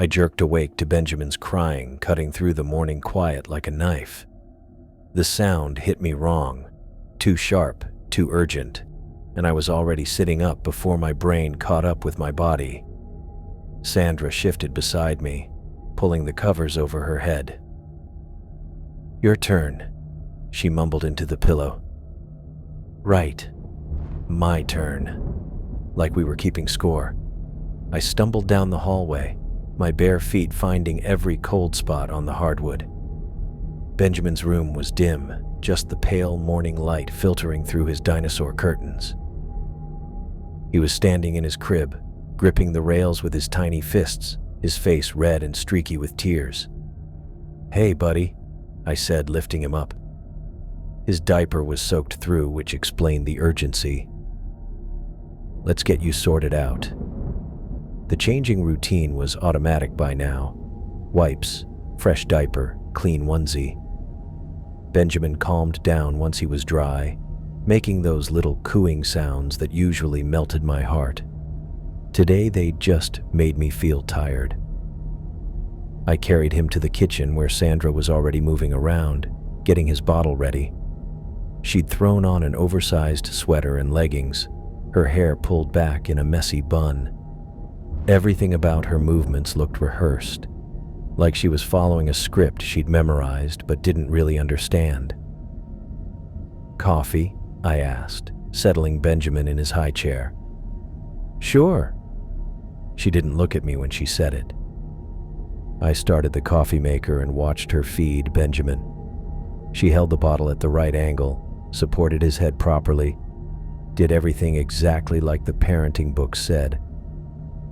I jerked awake to Benjamin's crying cutting through the morning quiet like a knife. The sound hit me wrong, too sharp, too urgent, and I was already sitting up before my brain caught up with my body. Sandra shifted beside me, pulling the covers over her head. "Your turn," she mumbled into the pillow. "Right. My turn." Like we were keeping score. I stumbled down the hallway, my bare feet finding every cold spot on the hardwood. Benjamin's room was dim, just the pale morning light filtering through his dinosaur curtains. He was standing in his crib, gripping the rails with his tiny fists, his face red and streaky with tears. "Hey, buddy," I said, lifting him up. His diaper was soaked through, which explained the urgency. "Let's get you sorted out." The changing routine was automatic by now. Wipes, fresh diaper, clean onesie. Benjamin calmed down once he was dry, making those little cooing sounds that usually melted my heart. Today they just made me feel tired. I carried him to the kitchen where Sandra was already moving around, getting his bottle ready. She'd thrown on an oversized sweater and leggings, her hair pulled back in a messy bun. Everything about her movements looked rehearsed, like she was following a script she'd memorized but didn't really understand. "Coffee?" I asked, settling Benjamin in his high chair. "Sure." She didn't look at me when she said it. I started the coffee maker and watched her feed Benjamin. She held the bottle at the right angle, supported his head properly, did everything exactly like the parenting book said.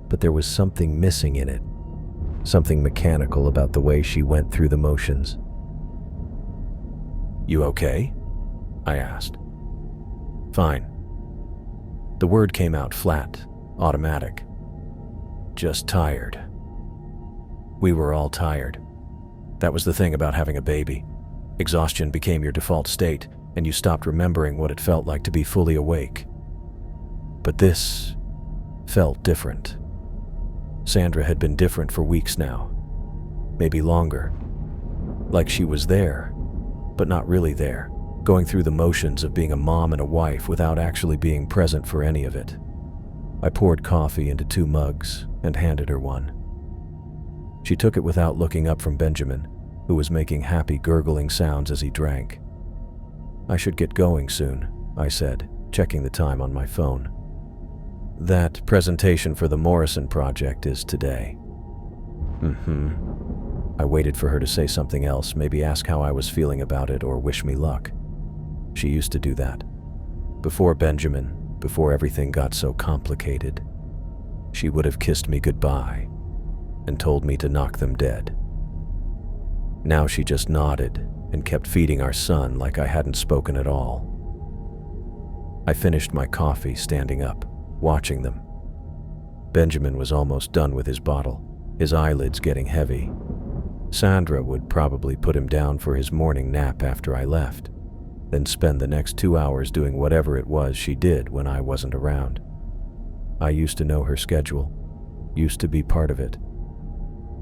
But there was something missing in it, something mechanical about the way she went through the motions. "You okay?" I asked. "Fine." The word came out flat, automatic. "Just tired." We were all tired. That was the thing about having a baby. Exhaustion became your default state, and you stopped remembering what it felt like to be fully awake. But this felt different. Sandra had been different for weeks now, maybe longer. Like she was there, but not really there, going through the motions of being a mom and a wife without actually being present for any of it. I poured coffee into 2 mugs and handed her one. She took it without looking up from Benjamin, who was making happy gurgling sounds as he drank. "I should get going soon," I said, checking the time on my phone. "That presentation for the Morrison project is today." I waited for her to say something else, maybe ask how I was feeling about it or wish me luck. She used to do that. Before Benjamin, before everything got so complicated, she would have kissed me goodbye and told me to knock them dead. Now she just nodded and kept feeding our son like I hadn't spoken at all. I finished my coffee standing up, watching them. Benjamin was almost done with his bottle, his eyelids getting heavy. Sandra would probably put him down for his morning nap after I left, then spend the next 2 hours doing whatever it was she did when I wasn't around. I used to know her schedule, used to be part of it.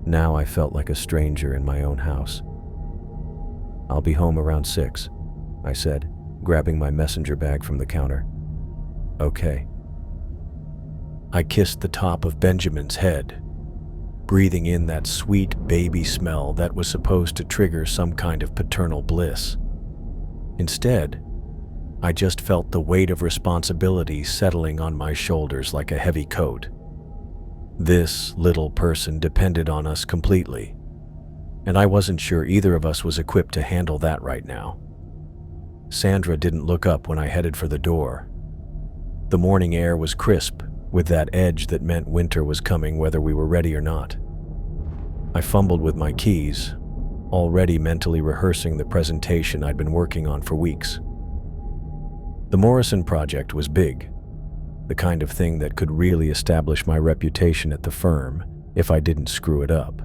Now I felt like a stranger in my own house. "I'll be home around 6, I said, grabbing my messenger bag from the counter. "Okay." I kissed the top of Benjamin's head, breathing in that sweet baby smell that was supposed to trigger some kind of paternal bliss. Instead, I just felt the weight of responsibility settling on my shoulders like a heavy coat. This little person depended on us completely, and I wasn't sure either of us was equipped to handle that right now. Sandra didn't look up when I headed for the door. The morning air was crisp, with that edge that meant winter was coming whether we were ready or not. I fumbled with my keys, already mentally rehearsing the presentation I'd been working on for weeks. The Morrison project was big, the kind of thing that could really establish my reputation at the firm if I didn't screw it up.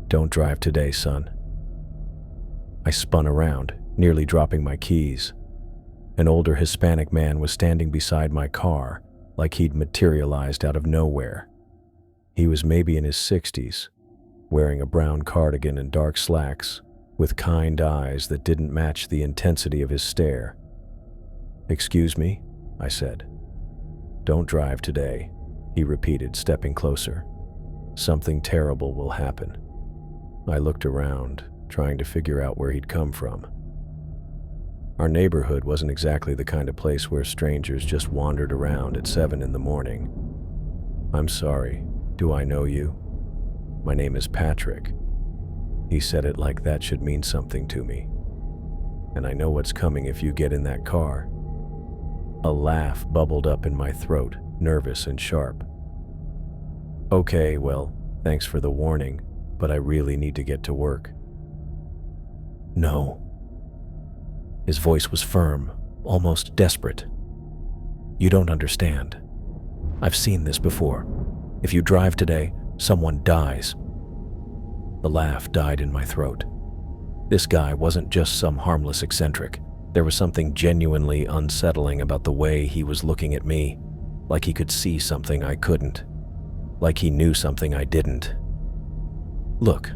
"Don't drive today, son." I spun around, nearly dropping my keys. An older Hispanic man was standing beside my car, like he'd materialized out of nowhere. He was maybe in his 60s, wearing a brown cardigan and dark slacks, with kind eyes that didn't match the intensity of his stare. "Excuse me," I said. "Don't drive today," he repeated, stepping closer. "Something terrible will happen." I looked around, trying to figure out where he'd come from. Our neighborhood wasn't exactly the kind of place where strangers just wandered around at 7 in the morning. "I'm sorry, do I know you?" "My name is Patrick." He said it like that should mean something to me. "And I know what's coming if you get in that car." A laugh bubbled up in my throat, nervous and sharp. "Okay, well, thanks for the warning, but I really need to get to work." "No." His voice was firm, almost desperate. "You don't understand. I've seen this before. If you drive today, someone dies." The laugh died in my throat. This guy wasn't just some harmless eccentric. There was something genuinely unsettling about the way he was looking at me, like he could see something I couldn't, like he knew something I didn't. "Look,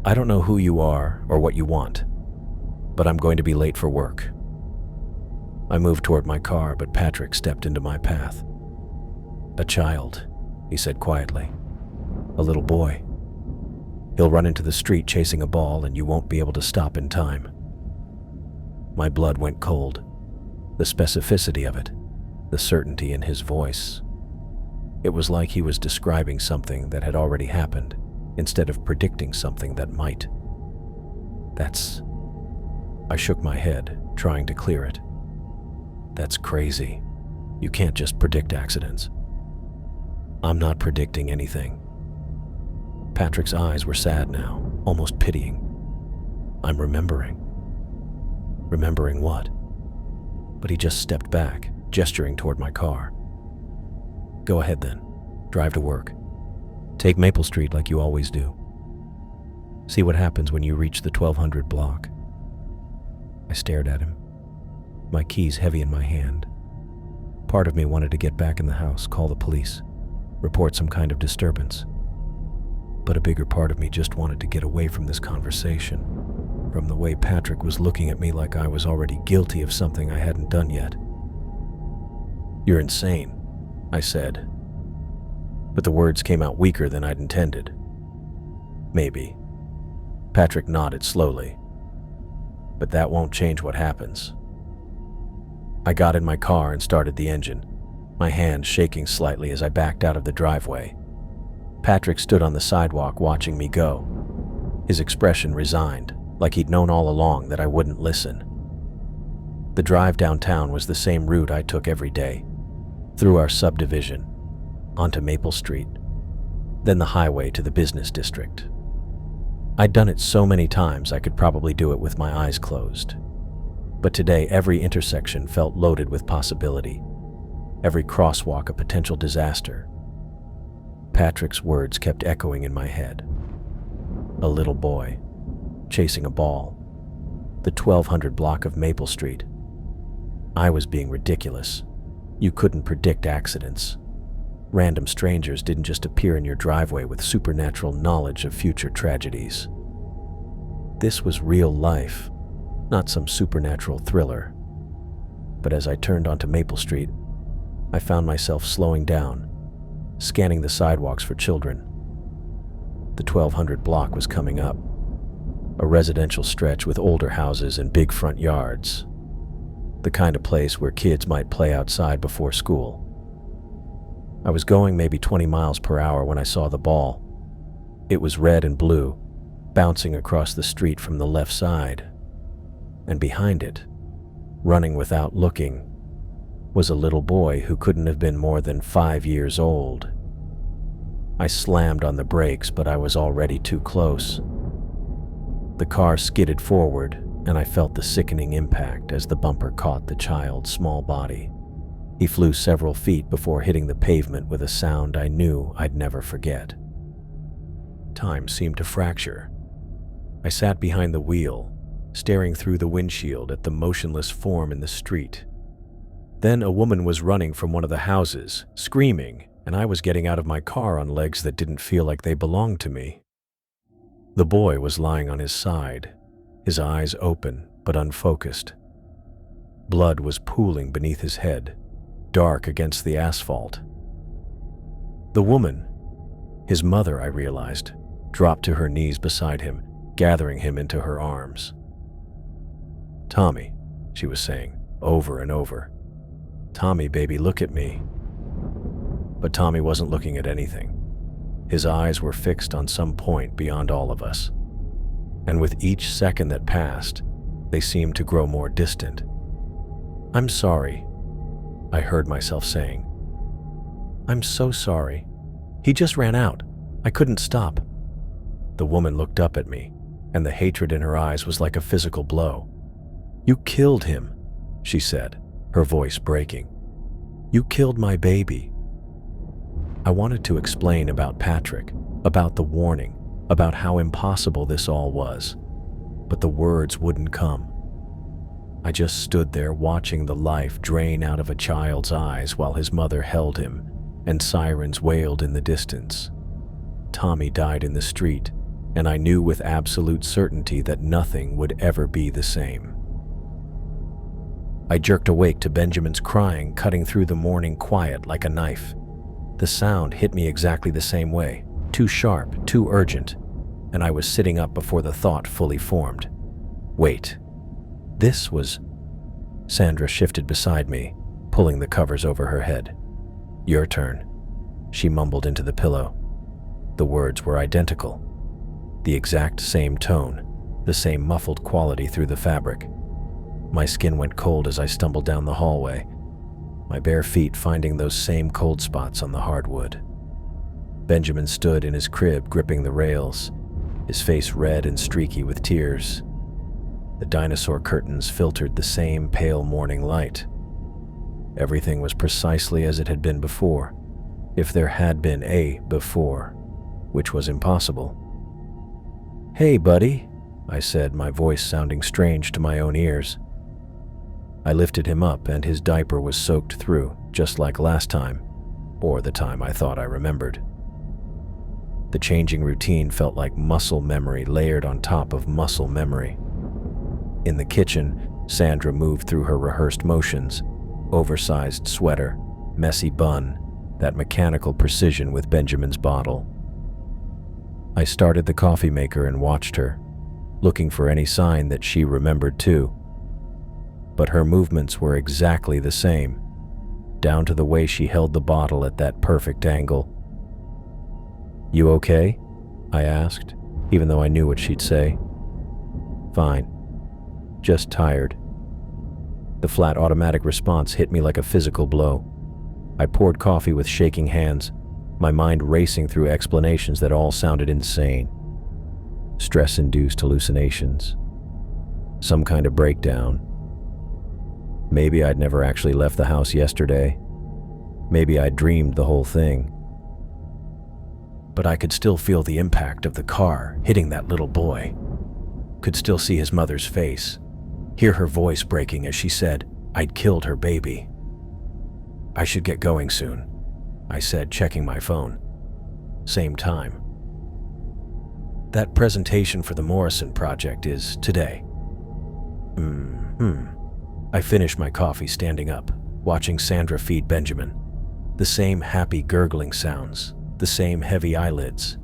I don't know who you are or what you want, but I'm going to be late for work." I moved toward my car, but Patrick stepped into my path. "A child," he said quietly. "A little boy. He'll run into the street chasing a ball and you won't be able to stop in time." My blood went cold. The specificity of it, the certainty in his voice. It was like he was describing something that had already happened, instead of predicting something that might. I shook my head, trying to clear it. "That's crazy. You can't just predict accidents." "I'm not predicting anything." Patrick's eyes were sad now, almost pitying. "I'm remembering." "Remembering what?" But he just stepped back, gesturing toward my car. "Go ahead then. Drive to work. Take Maple Street like you always do. See what happens when you reach the 1200 block." I stared at him, my keys heavy in my hand. Part of me wanted to get back in the house, call the police, report some kind of disturbance. But a bigger part of me just wanted to get away from this conversation, from the way Patrick was looking at me like I was already guilty of something I hadn't done yet. "You're insane," I said. But the words came out weaker than I'd intended. "Maybe." Patrick nodded slowly. "But that won't change what happens." I got in my car and started the engine, my hand shaking slightly as I backed out of the driveway. Patrick stood on the sidewalk watching me go, his expression resigned, like he'd known all along that I wouldn't listen. The drive downtown was the same route I took every day, through our subdivision, onto Maple Street, then the highway to the business district. I'd done it so many times I could probably do it with my eyes closed. But today every intersection felt loaded with possibility, every crosswalk a potential disaster. Patrick's words kept echoing in my head. A little boy, chasing a ball, the 1200 block of Maple Street. I was being ridiculous. You couldn't predict accidents. Random strangers didn't just appear in your driveway with supernatural knowledge of future tragedies. This was real life, not some supernatural thriller. But as I turned onto Maple Street, I found myself slowing down, scanning the sidewalks for children. The 1200 block was coming up, a residential stretch with older houses and big front yards, the kind of place where kids might play outside before school. I was going maybe 20 miles per hour when I saw the ball. It was red and blue, bouncing across the street from the left side. And behind it, running without looking, was a little boy who couldn't have been more than 5 years old. I slammed on the brakes, but I was already too close. The car skidded forward, and I felt the sickening impact as the bumper caught the child's small body. He flew several feet before hitting the pavement with a sound I knew I'd never forget. Time seemed to fracture. I sat behind the wheel, staring through the windshield at the motionless form in the street. Then a woman was running from one of the houses, screaming, and I was getting out of my car on legs that didn't feel like they belonged to me. The boy was lying on his side, his eyes open but unfocused. Blood was pooling beneath his head, dark against the asphalt. The woman, his mother, I realized, dropped to her knees beside him, gathering him into her arms. "Tommy," she was saying, over and over. "Tommy, baby, look at me." But Tommy wasn't looking at anything. His eyes were fixed on some point beyond all of us. And with each second that passed, they seemed to grow more distant. "I'm sorry," I heard myself saying. "I'm so sorry. He just ran out. I couldn't stop." The woman looked up at me, and the hatred in her eyes was like a physical blow. "You killed him," she said, her voice breaking. "You killed my baby." I wanted to explain about Patrick, about the warning, about how impossible this all was, but the words wouldn't come. I just stood there watching the life drain out of a child's eyes while his mother held him, and sirens wailed in the distance. Tommy died in the street, and I knew with absolute certainty that nothing would ever be the same. I jerked awake to Benjamin's crying cutting through the morning quiet like a knife. The sound hit me exactly the same way, too sharp, too urgent, and I was sitting up before the thought fully formed. Wait, this was... Sandra shifted beside me, pulling the covers over her head. "Your turn," she mumbled into the pillow. The words were identical. The exact same tone, the same muffled quality through the fabric. My skin went cold as I stumbled down the hallway, my bare feet finding those same cold spots on the hardwood. Benjamin stood in his crib gripping the rails, his face red and streaky with tears. The dinosaur curtains filtered the same pale morning light. Everything was precisely as it had been before, if there had been a before, which was impossible. "Hey, buddy," I said, my voice sounding strange to my own ears. I lifted him up and his diaper was soaked through, just like last time, or the time I thought I remembered. The changing routine felt like muscle memory layered on top of muscle memory. In the kitchen, Sandra moved through her rehearsed motions, oversized sweater, messy bun, that mechanical precision with Benjamin's bottle. I started the coffee maker and watched her, looking for any sign that she remembered too. But her movements were exactly the same, down to the way she held the bottle at that perfect angle. "You okay?" I asked, even though I knew what she'd say. "Fine. Just tired." The flat automatic response hit me like a physical blow. I poured coffee with shaking hands, my mind racing through explanations that all sounded insane. Stress-induced hallucinations. Some kind of breakdown. Maybe I'd never actually left the house yesterday. Maybe I'd dreamed the whole thing. But I could still feel the impact of the car hitting that little boy. Could still see his mother's face, hear her voice breaking as she said, I'd killed her baby. "I should get going soon," I said, checking my phone. Same time. "That presentation for the Morrison project is today." I finished my coffee standing up, watching Sandra feed Benjamin. The same happy gurgling sounds, the same heavy eyelids.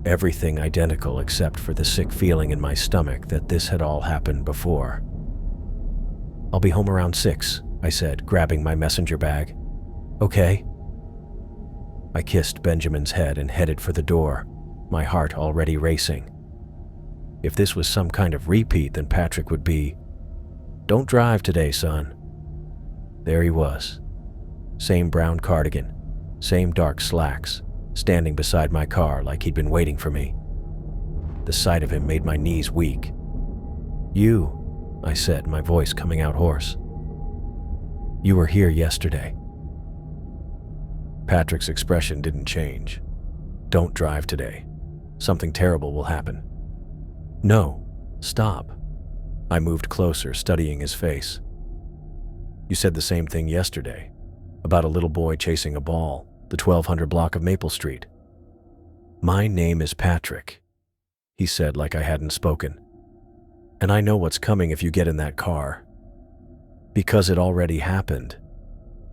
Everything identical except for the sick feeling in my stomach that this had all happened before. "I'll be home around 6, I said, grabbing my messenger bag. "Okay." I kissed Benjamin's head and headed for the door, my heart already racing. If this was some kind of repeat, then Patrick would be, "Don't drive today, son." There he was. Same brown cardigan, same dark slacks, standing beside my car like he'd been waiting for me. The sight of him made my knees weak. "You," I said, my voice coming out hoarse. "You were here yesterday." Patrick's expression didn't change. "Don't drive today. Something terrible will happen." "No, stop." I moved closer, studying his face. "You said the same thing yesterday, about a little boy chasing a ball. the 1200 block of Maple Street. My name is Patrick, he said like I hadn't spoken. And I know what's coming if you get in that car. Because it already happened.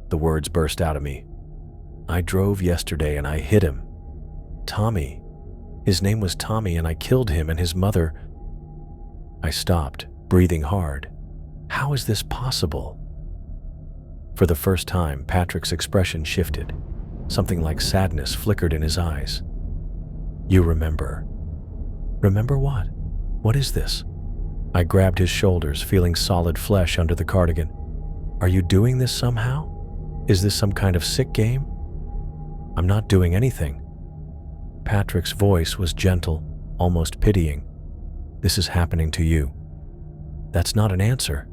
The words burst out of me. I drove yesterday and I hit him. Tommy. His name was Tommy and I killed him and his mother. I stopped, breathing hard. How is this possible? For the first time, Patrick's expression shifted. Something like sadness flickered in his eyes. You remember. Remember what? What is this? I grabbed his shoulders, feeling solid flesh under the cardigan. Are you doing this somehow? Is this some kind of sick game? I'm not doing anything. Patrick's voice was gentle, almost pitying. This is happening to you. That's not an answer.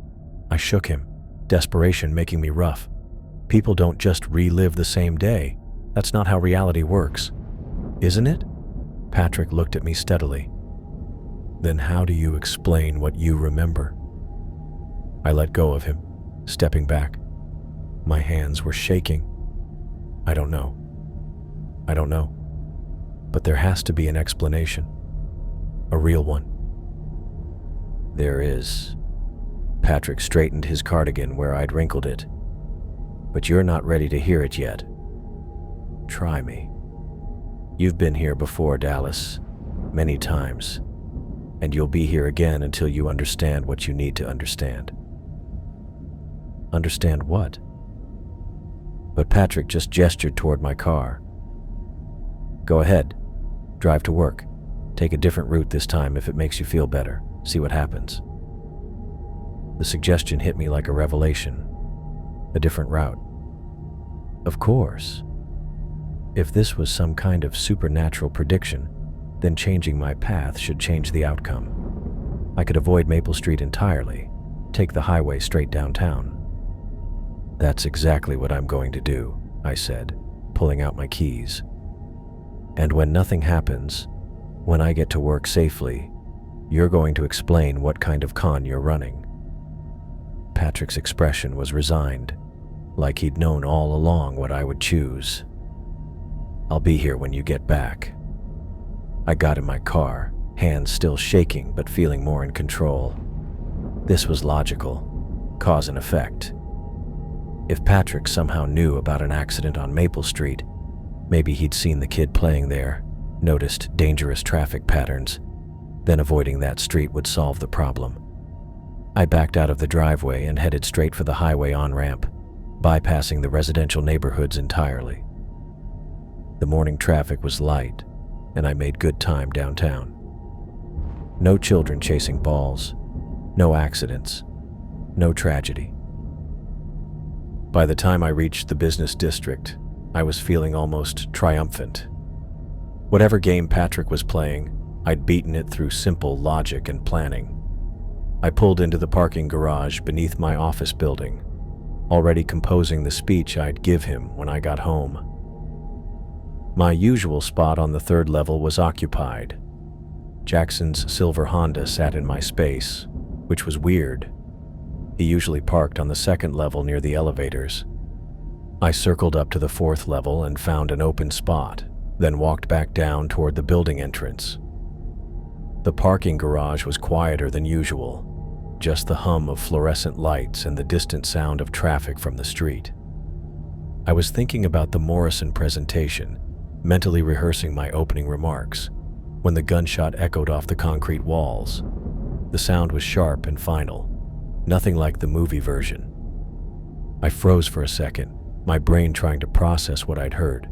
I shook him, desperation making me rough. People don't just relive the same day. That's not how reality works. Isn't it? Patrick looked at me steadily. Then how do you explain what you remember? I let go of him, stepping back. My hands were shaking. I don't know. I don't know. But there has to be an explanation. A real one. There is. Patrick straightened his cardigan where I'd wrinkled it. But you're not ready to hear it yet. Try me. You've been here before, Dallas. Many times. And you'll be here again until you understand what you need to understand. Understand what? But Patrick just gestured toward my car. Go ahead. Drive to work. Take a different route this time if it makes you feel better. See what happens. The suggestion hit me like a revelation. A different route. Of course. If this was some kind of supernatural prediction, then changing my path should change the outcome. I could avoid Maple Street entirely, take the highway straight downtown. That's exactly what I'm going to do, I said, pulling out my keys. And when nothing happens, when I get to work safely, you're going to explain what kind of con you're running. Patrick's expression was resigned, like he'd known all along what I would choose. I'll be here when you get back. I got in my car, hands still shaking but feeling more in control. This was logical, cause and effect. If Patrick somehow knew about an accident on Maple Street, maybe he'd seen the kid playing there, noticed dangerous traffic patterns, then avoiding that street would solve the problem. I backed out of the driveway and headed straight for the highway on-ramp, bypassing the residential neighborhoods entirely. The morning traffic was light, and I made good time downtown. No children chasing balls, no accidents, no tragedy. By the time I reached the business district, I was feeling almost triumphant. Whatever game Patrick was playing, I'd beaten it through simple logic and planning. I pulled into the parking garage beneath my office building, already composing the speech I'd give him when I got home. My usual spot on the third level was occupied. Jackson's silver Honda sat in my space, which was weird. He usually parked on the second level near the elevators. I circled up to the fourth level and found an open spot, then walked back down toward the building entrance. The parking garage was quieter than usual, just the hum of fluorescent lights and the distant sound of traffic from the street. I was thinking about the Morrison presentation, mentally rehearsing my opening remarks, when the gunshot echoed off the concrete walls. The sound was sharp and final, nothing like the movie version. I froze for a second, my brain trying to process what I'd heard.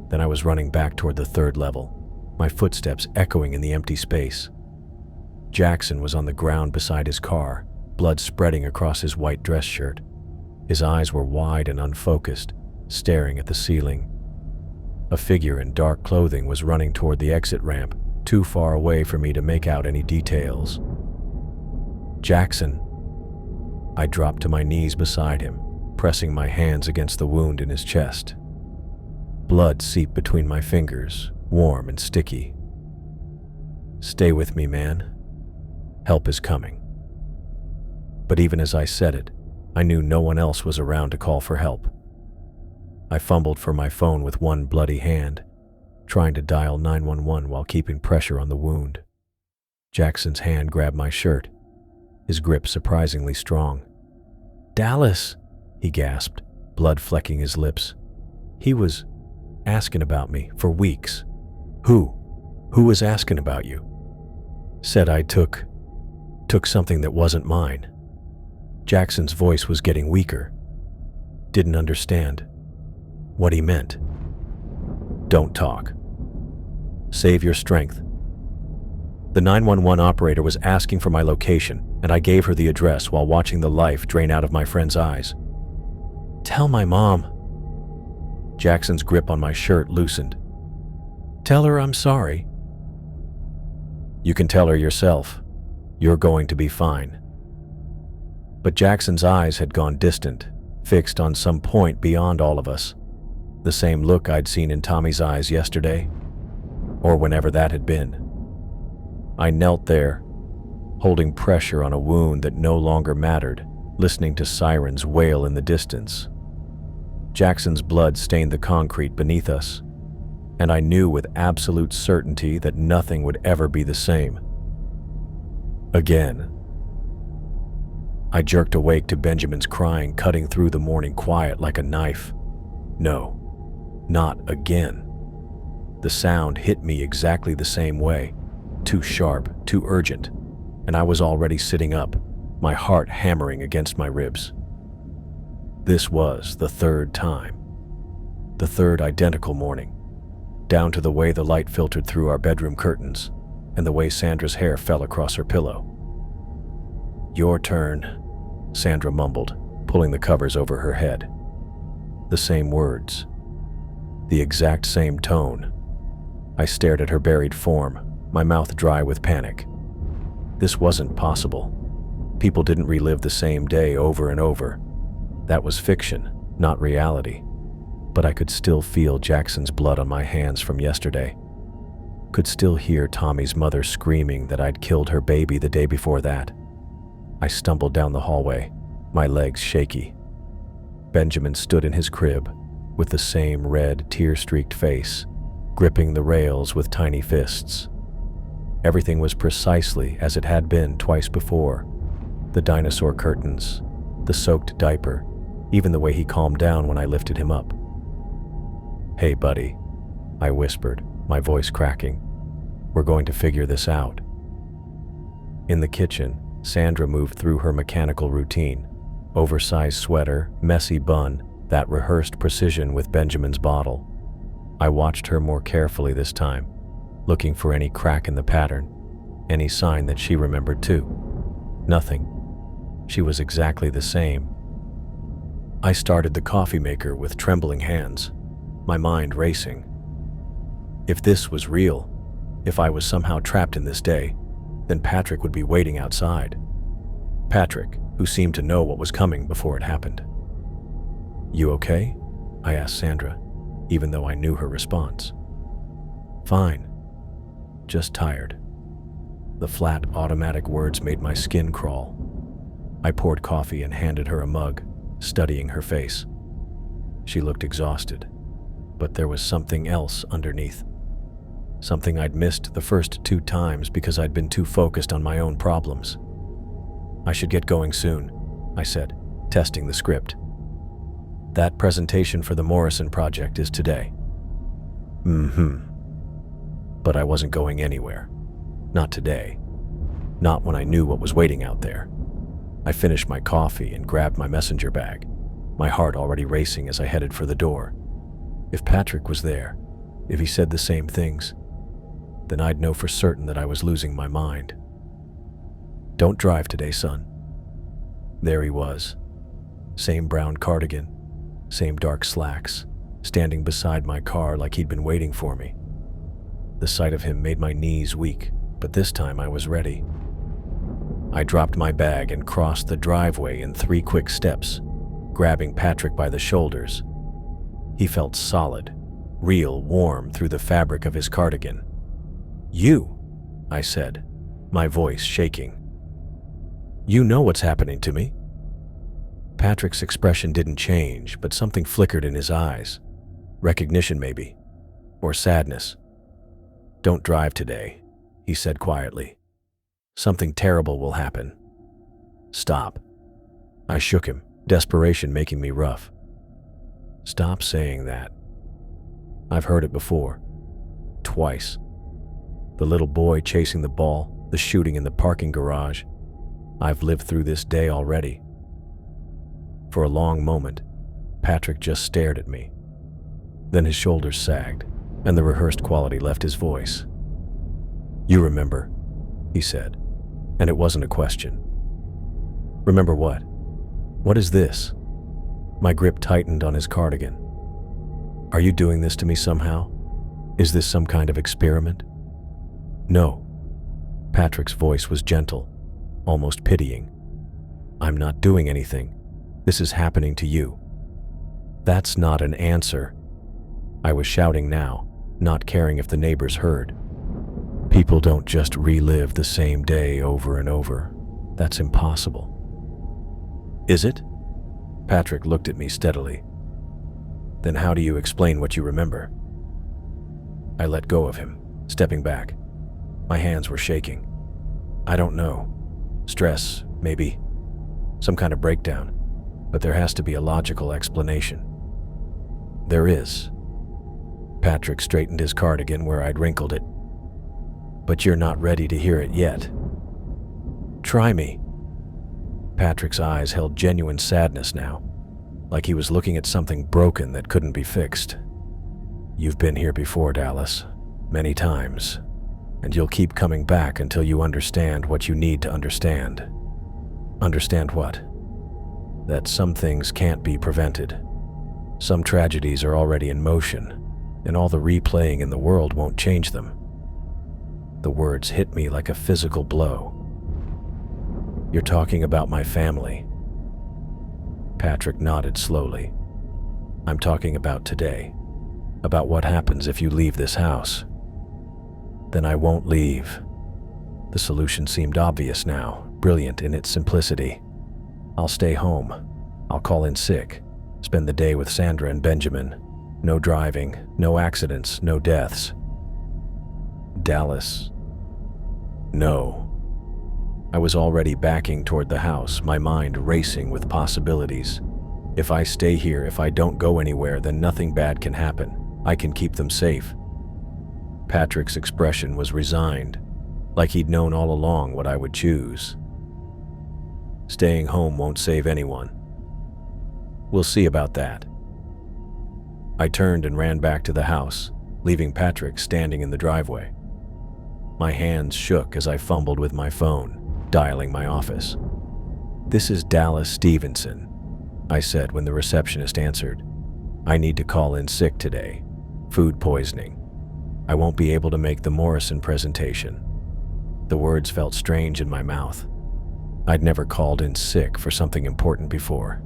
Then I was running back toward the third level, my footsteps echoing in the empty space. Jackson was on the ground beside his car, blood spreading across his white dress shirt. His eyes were wide and unfocused, staring at the ceiling. A figure in dark clothing was running toward the exit ramp, too far away for me to make out any details. Jackson. I dropped to my knees beside him, pressing my hands against the wound in his chest. Blood seeped between my fingers, warm and sticky. Stay with me, man. Help is coming. But even as I said it, I knew no one else was around to call for help. I fumbled for my phone with one bloody hand, trying to dial 911 while keeping pressure on the wound. Jackson's hand grabbed my shirt, his grip surprisingly strong. "Dallas," he gasped, blood flecking his lips. "He was asking about me for weeks." "Who? Who was asking about you?" "Said I took something that wasn't mine." Jackson's voice was getting weaker. Didn't understand what he meant. "Don't talk. Save your strength." The 911 operator was asking for my location, and I gave her the address while watching the life drain out of my friend's eyes. "Tell my mom." Jackson's grip on my shirt loosened. "Tell her I'm sorry." "You can tell her yourself. You're going to be fine." But Jackson's eyes had gone distant, fixed on some point beyond all of us. The same look I'd seen in Tommy's eyes yesterday, or whenever that had been. I knelt there, holding pressure on a wound that no longer mattered, listening to sirens wail in the distance. Jackson's blood stained the concrete beneath us, and I knew with absolute certainty that nothing would ever be the same. Again. I jerked awake to Benjamin's crying cutting through the morning quiet like a knife. No, not again. The sound hit me exactly the same way, too sharp, too urgent, and I was already sitting up, my heart hammering against my ribs. This was the third time. The third identical morning, down to the way the light filtered through our bedroom curtains and the way Sandra's hair fell across her pillow. "Your turn," Sandra mumbled, pulling the covers over her head. The same words. The exact same tone. I stared at her buried form, my mouth dry with panic. This wasn't possible. People didn't relive the same day over and over. That was fiction, not reality. But I could still feel Jackson's blood on my hands from yesterday. Could still hear Tommy's mother screaming that I'd killed her baby the day before that. I stumbled down the hallway, my legs shaky. Benjamin stood in his crib, with the same red, tear-streaked face, gripping the rails with tiny fists. Everything was precisely as it had been twice before. The dinosaur curtains, the soaked diaper, even the way he calmed down when I lifted him up. "Hey, buddy," I whispered, my voice cracking. "We're going to figure this out." In the kitchen, Sandra moved through her mechanical routine. Oversized sweater, messy bun, that rehearsed precision with Benjamin's bottle. I watched her more carefully this time, looking for any crack in the pattern, any sign that she remembered too. Nothing. She was exactly the same. I started the coffee maker with trembling hands, my mind racing. If this was real, if I was somehow trapped in this day, then Patrick would be waiting outside. Patrick, who seemed to know what was coming before it happened. "You okay?" I asked Sandra, even though I knew her response. "Fine. Just tired." The flat, automatic words made my skin crawl. I poured coffee and handed her a mug, studying her face. She looked exhausted, but there was something else underneath. Something I'd missed the first 2 times because I'd been too focused on my own problems. "I should get going soon," I said, testing the script. "That presentation for the Morrison project is today." But I wasn't going anywhere. Not today. Not when I knew what was waiting out there. I finished my coffee and grabbed my messenger bag, my heart already racing as I headed for the door. If Patrick was there, if he said the same things, then I'd know for certain that I was losing my mind. "Don't drive today, son." There he was. Same brown cardigan, same dark slacks, standing beside my car like he'd been waiting for me. The sight of him made my knees weak, but this time I was ready. I dropped my bag and crossed the driveway in 3 quick steps, grabbing Patrick by the shoulders. He felt solid, real warm through the fabric of his cardigan. "You," I said, my voice shaking. "You know what's happening to me?" Patrick's expression didn't change, but something flickered in his eyes. Recognition, maybe. Or sadness. "Don't drive today," he said quietly. "Something terrible will happen." "Stop." I shook him, desperation making me rough. "Stop saying that. I've heard it before. Twice. The little boy chasing the ball, the shooting in the parking garage. I've lived through this day already." For a long moment, Patrick just stared at me. Then his shoulders sagged, and the rehearsed quality left his voice. "You remember," he said, and it wasn't a question. "Remember what? What is this?" My grip tightened on his cardigan. "Are you doing this to me somehow? Is this some kind of experiment?" "No." Patrick's voice was gentle, almost pitying. "I'm not doing anything. This is happening to you." "That's not an answer." I was shouting now, not caring if the neighbors heard. "People don't just relive the same day over and over. That's impossible." "Is it?" Patrick looked at me steadily. "Then how do you explain what you remember?" I let go of him, stepping back. My hands were shaking. "I don't know. Stress, maybe. Some kind of breakdown. But there has to be a logical explanation." "There is." Patrick straightened his cardigan where I'd wrinkled it. "But you're not ready to hear it yet." "Try me." Patrick's eyes held genuine sadness now, like he was looking at something broken that couldn't be fixed. "You've been here before, Dallas, many times, and you'll keep coming back until you understand what you need to understand." "Understand what?" "That some things can't be prevented. Some tragedies are already in motion, and all the replaying in the world won't change them." The words hit me like a physical blow. "You're talking about my family." Patrick nodded slowly. "I'm talking about today, about what happens if you leave this house." "Then I won't leave." The solution seemed obvious now, brilliant in its simplicity. "I'll stay home. I'll call in sick, spend the day with Sandra and Benjamin. No driving, no accidents, no deaths." "Dallas." "No." I was already backing toward the house, my mind racing with possibilities. If I stay here, if I don't go anywhere, then nothing bad can happen. I can keep them safe. Patrick's expression was resigned, like he'd known all along what I would choose. "Staying home won't save anyone." "We'll see about that." I turned and ran back to the house, leaving Patrick standing in the driveway. My hands shook as I fumbled with my phone, dialing my office. "This is Dallas Stevenson," I said when the receptionist answered. "I need to call in sick today. Food poisoning. I won't be able to make the Morrison presentation." The words felt strange in my mouth. I'd never called in sick for something important before.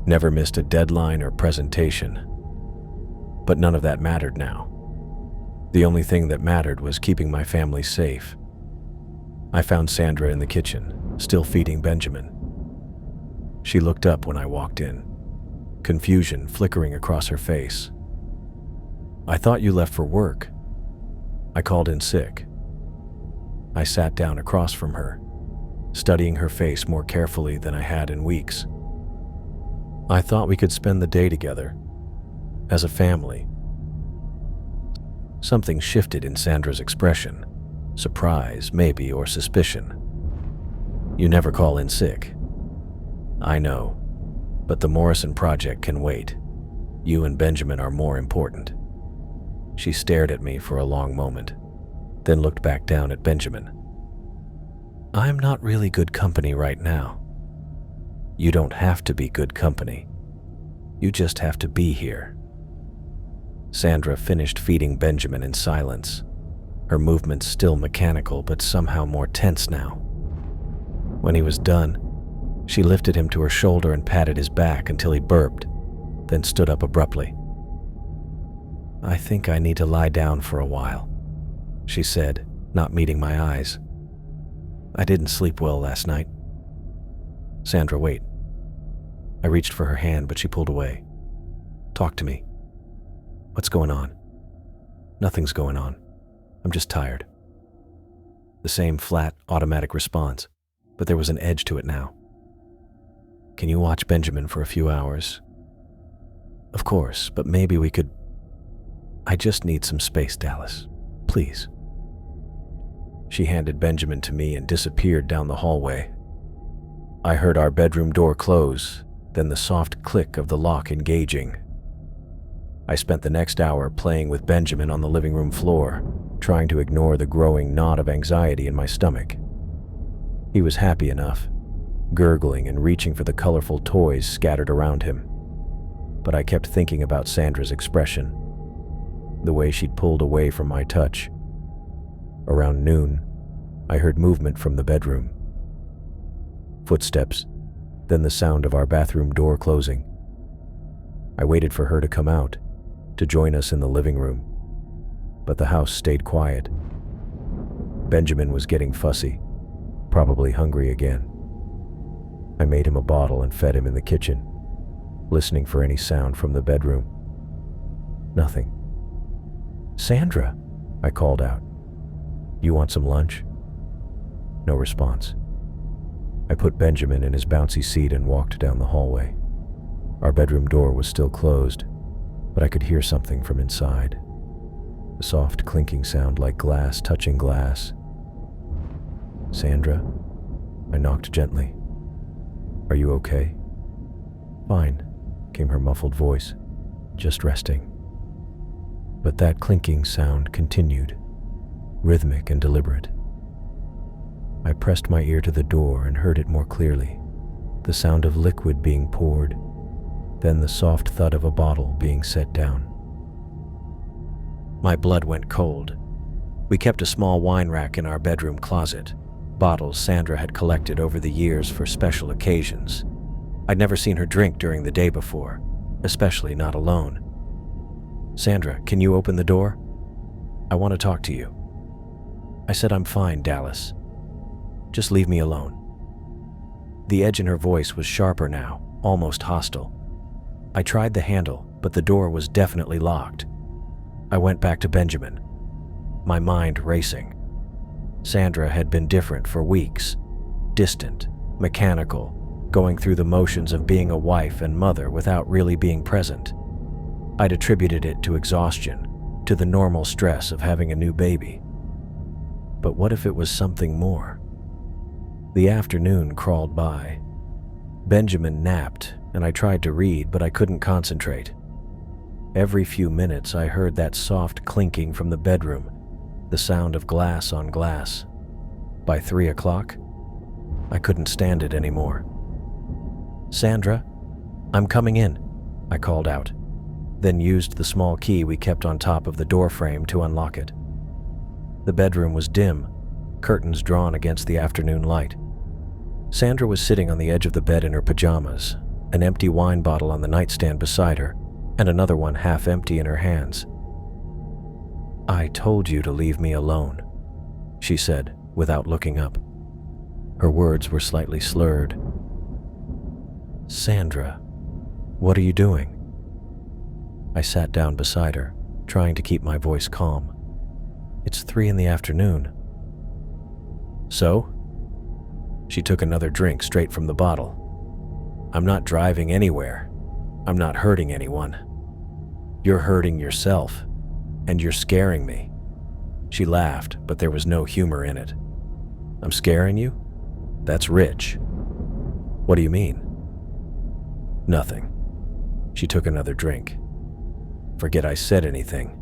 Never missed a deadline or presentation. But none of that mattered now. The only thing that mattered was keeping my family safe. I found Sandra in the kitchen, still feeding Benjamin. She looked up when I walked in, confusion flickering across her face. "I thought you left for work." "I called in sick." I sat down across from her, studying her face more carefully than I had in weeks. "I thought we could spend the day together, as a family." Something shifted in Sandra's expression. Surprise, maybe, or suspicion. "You never call in sick." "I know, but the Morrison project can wait. You and Benjamin are more important." She stared at me for a long moment, then looked back down at Benjamin. "I'm not really good company right now." "You don't have to be good company. You just have to be here." Sandra finished feeding Benjamin in silence, her movements still mechanical but somehow more tense now. When he was done, she lifted him to her shoulder and patted his back until he burped, then stood up abruptly. "I think I need to lie down for a while," she said, not meeting my eyes. "I didn't sleep well last night." "Sandra, wait. I reached for her hand, but she pulled away. "Talk to me. What's going on?" "Nothing's going on. I'm just tired." The same flat, automatic response, but there was an edge to it now. "Can you watch Benjamin for a few hours?" "Of course, but maybe we could..." "I just need some space, Dallas. Please." She handed Benjamin to me and disappeared down the hallway. I heard our bedroom door close, then the soft click of the lock engaging. I spent the next hour playing with Benjamin on the living room floor, trying to ignore the growing knot of anxiety in my stomach. He was happy enough, gurgling and reaching for the colorful toys scattered around him. But I kept thinking about Sandra's expression, the way she'd pulled away from my touch. Around noon, I heard movement from the bedroom. Footsteps, then the sound of our bathroom door closing. I waited for her to come out, to join us in the living room, but the house stayed quiet. Benjamin was getting fussy, probably hungry again. I made him a bottle and fed him in the kitchen, listening for any sound from the bedroom. Nothing. "Sandra," I called out. "You want some lunch?" No response. I put Benjamin in his bouncy seat and walked down the hallway. Our bedroom door was still closed, but I could hear something from inside. A soft clinking sound like glass touching glass. "Sandra?" I knocked gently. "Are you okay?" "Fine," came her muffled voice. "Just resting." But that clinking sound continued, rhythmic and deliberate. I pressed my ear to the door and heard it more clearly, the sound of liquid being poured, then the soft thud of a bottle being set down. My blood went cold. We kept a small wine rack in our bedroom closet, bottles Sandra had collected over the years for special occasions. I'd never seen her drink during the day before, especially not alone. "Sandra, can you open the door? I want to talk to you." I said, "I'm fine, Dallas. Just leave me alone." The edge in her voice was sharper now, almost hostile. I tried the handle, but the door was definitely locked. I went back to Benjamin, my mind racing. Sandra had been different for weeks, distant, mechanical, going through the motions of being a wife and mother without really being present. I'd attributed it to exhaustion, to the normal stress of having a new baby. But what if it was something more? The afternoon crawled by. Benjamin napped, and I tried to read, but I couldn't concentrate. Every few minutes I heard that soft clinking from the bedroom, the sound of glass on glass. By 3 o'clock, I couldn't stand it anymore. "Sandra, I'm coming in," I called out, then used the small key we kept on top of the door frame to unlock it. The bedroom was dim, curtains drawn against the afternoon light. Sandra was sitting on the edge of the bed in her pajamas, an empty wine bottle on the nightstand beside her, and another one half empty in her hands. "I told you to leave me alone," she said, without looking up. Her words were slightly slurred. "Sandra, what are you doing?" I sat down beside her, trying to keep my voice calm. "It's 3 in the afternoon." "So?" She took another drink straight from the bottle. "I'm not driving anywhere. I'm not hurting anyone. You're hurting yourself, and you're scaring me." She laughed, but there was no humor in it. "I'm scaring you? That's rich." "What do you mean?" "Nothing." She took another drink. "Forget I said anything."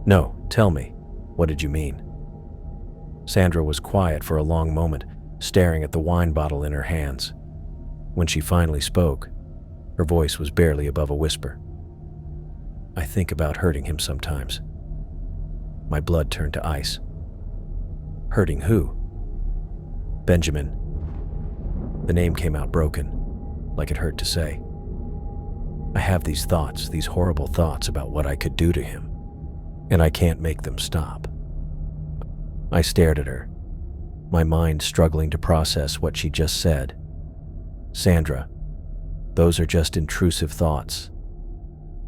"No, tell me. What did you mean?" Sandra was quiet for a long moment, staring at the wine bottle in her hands. When she finally spoke, her voice was barely above a whisper. "I think about hurting him sometimes." My blood turned to ice. "Hurting who?" "Benjamin." The name came out broken, like it hurt to say. "I have these thoughts, these horrible thoughts about what I could do to him, and I can't make them stop." I stared at her, my mind struggling to process what she just said. "Sandra, Those are just intrusive thoughts.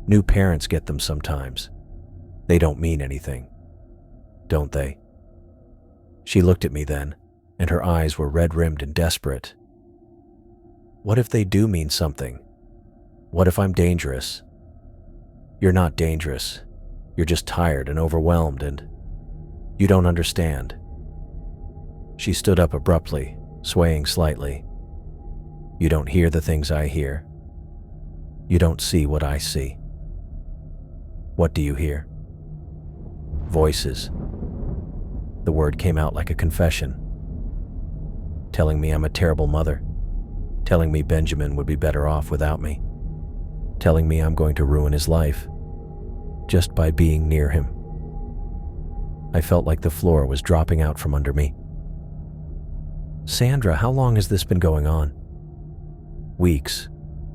New parents get them sometimes. They don't mean anything, don't they? She looked at me then, and her eyes were red-rimmed and desperate. What if they do mean something? What if I'm dangerous? You're not dangerous. You're just tired and overwhelmed, and you don't understand. She stood up abruptly, swaying slightly. You don't hear the things I hear. You don't see what I see. What do you hear? Voices. The word came out like a confession. Telling me I'm a terrible mother. Telling me Benjamin would be better off without me. Telling me I'm going to ruin his life just by being near him. I felt like the floor was dropping out from under me. Sandra, how long has this been going on? Weeks,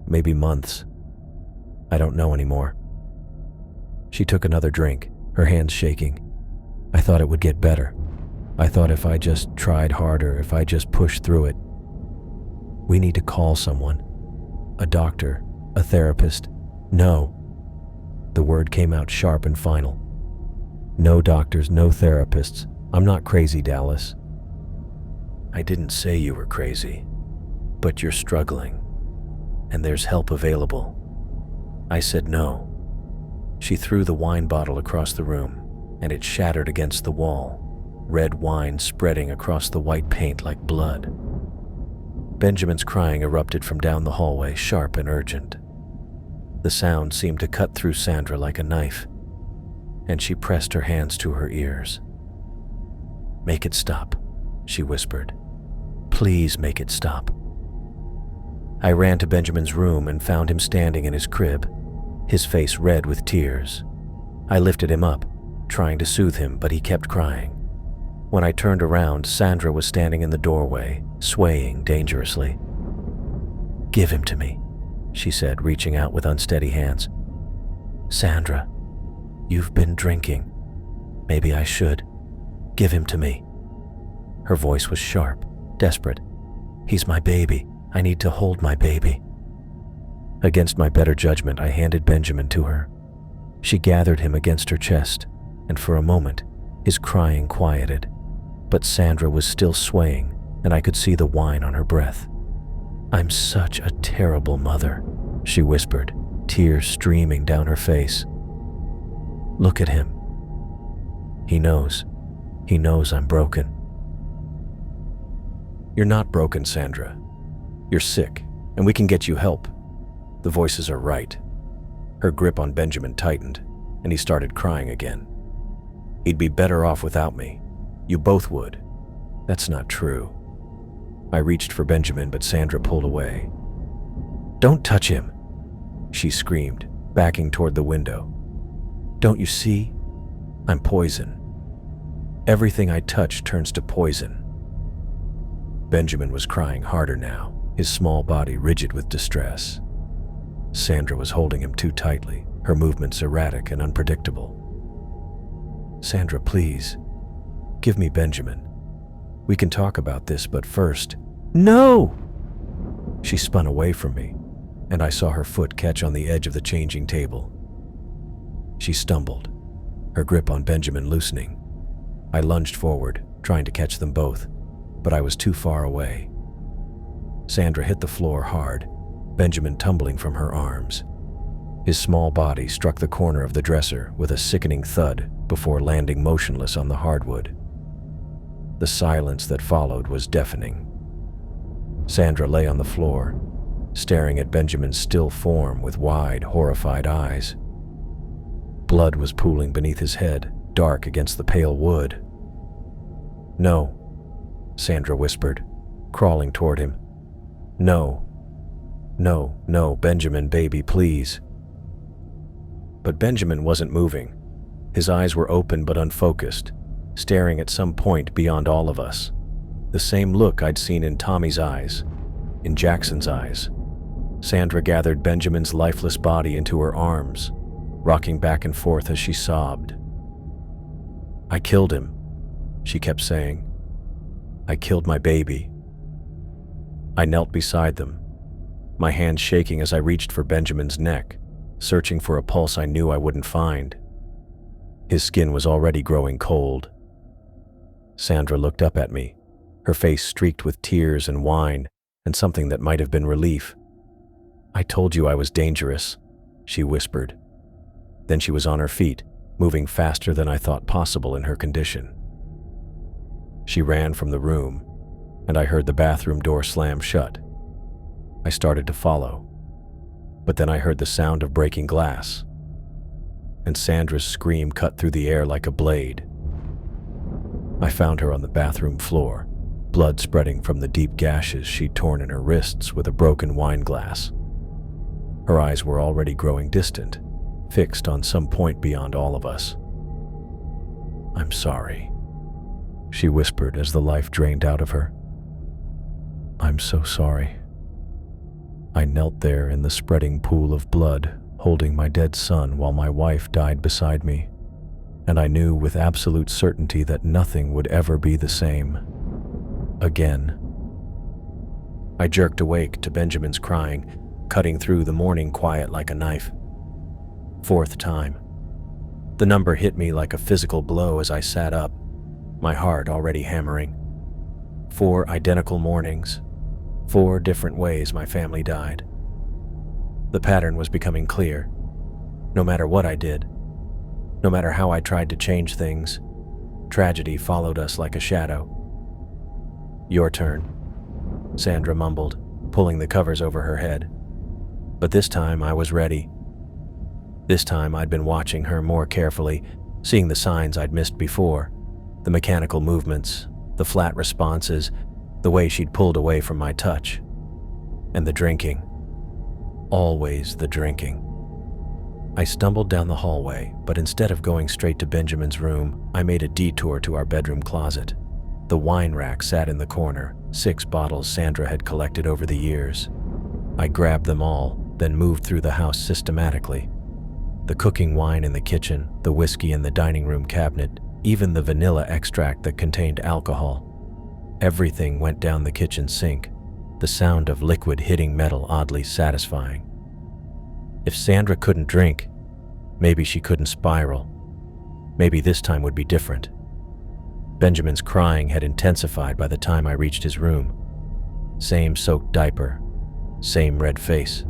maybe months. I don't know anymore. She took another drink, her hands shaking. I thought it would get better. I thought if I just tried harder, if I just pushed through it. We need to call someone. A doctor, a therapist. No. The word came out sharp and final. No doctors, no therapists. I'm not crazy, Dallas. I didn't say you were crazy, but you're struggling, and there's help available. I said no. She threw the wine bottle across the room, and it shattered against the wall, red wine spreading across the white paint like blood. Benjamin's crying erupted from down the hallway, sharp and urgent. The sound seemed to cut through Sandra like a knife, and she pressed her hands to her ears. Make it stop, she whispered. Please make it stop. I ran to Benjamin's room and found him standing in his crib, his face red with tears. I lifted him up, trying to soothe him, but he kept crying. When I turned around, Sandra was standing in the doorway, swaying dangerously. Give him to me, she said, reaching out with unsteady hands. Sandra, you've been drinking. Maybe I should. Give him to me. Her voice was sharp, desperate. He's my baby. I need to hold my baby. Against my better judgment, I handed Benjamin to her. She gathered him against her chest, and for a moment, his crying quieted. But Sandra was still swaying, and I could see the wine on her breath. I'm such a terrible mother, she whispered, tears streaming down her face. Look at him. He knows. He knows I'm broken. You're not broken, Sandra. You're sick, and we can get you help. The voices are right. Her grip on Benjamin tightened, and he started crying again. He'd be better off without me. You both would. That's not true. I reached for Benjamin, but Sandra pulled away. Don't touch him, she screamed, backing toward the window. Don't you see? I'm poison. Everything I touch turns to poison. Benjamin was crying harder now, his small body rigid with distress. Sandra was holding him too tightly, her movements erratic and unpredictable. Sandra, please, give me Benjamin. We can talk about this, but first— No! She spun away from me, and I saw her foot catch on the edge of the changing table. She stumbled, her grip on Benjamin loosening. I lunged forward, trying to catch them both, but I was too far away. Sandra hit the floor hard, Benjamin tumbling from her arms. His small body struck the corner of the dresser with a sickening thud before landing motionless on the hardwood. The silence that followed was deafening. Sandra lay on the floor, staring at Benjamin's still form with wide, horrified eyes. Blood was pooling beneath his head, dark against the pale wood. No, Sandra whispered, crawling toward him. No, no, no, Benjamin, baby, please. But Benjamin wasn't moving. His eyes were open but unfocused, staring at some point beyond all of us. The same look I'd seen in Tommy's eyes, in Jackson's eyes. Sandra gathered Benjamin's lifeless body into her arms, rocking back and forth as she sobbed. I killed him, she kept saying. I killed my baby. I knelt beside them, my hands shaking as I reached for Benjamin's neck, searching for a pulse I knew I wouldn't find. His skin was already growing cold. Sandra looked up at me, her face streaked with tears and wine, and something that might have been relief. "I told you I was dangerous," she whispered. Then she was on her feet, moving faster than I thought possible in her condition. She ran from the room, and I heard the bathroom door slam shut. I started to follow, but then I heard the sound of breaking glass, and Sandra's scream cut through the air like a blade. I found her on the bathroom floor, blood spreading from the deep gashes she'd torn in her wrists with a broken wine glass. Her eyes were already growing distant, fixed on some point beyond all of us. "I'm sorry," she whispered as the life drained out of her. "I'm so sorry." I knelt there in the spreading pool of blood, holding my dead son while my wife died beside me, and I knew with absolute certainty that nothing would ever be the same again. I jerked awake to Benjamin's crying, cutting through the morning quiet like a knife. 4th time. The number hit me like a physical blow as I sat up, my heart already hammering. 4 identical mornings, 4 different ways my family died. The pattern was becoming clear. No matter what I did, no matter how I tried to change things, tragedy followed us like a shadow. "Your turn," Sandra mumbled, pulling the covers over her head. But this time I was ready. This time I'd been watching her more carefully, seeing the signs I'd missed before, the mechanical movements, the flat responses, the way she'd pulled away from my touch. And the drinking. Always the drinking. I stumbled down the hallway, but instead of going straight to Benjamin's room, I made a detour to our bedroom closet. The wine rack sat in the corner, 6 bottles Sandra had collected over the years. I grabbed them all, then moved through the house systematically. The cooking wine in the kitchen, the whiskey in the dining room cabinet, even the vanilla extract that contained alcohol. Everything went down the kitchen sink, the sound of liquid hitting metal oddly satisfying. If Sandra couldn't drink, maybe she couldn't spiral. Maybe this time would be different. Benjamin's crying had intensified by the time I reached his room. Same soaked diaper, same red face,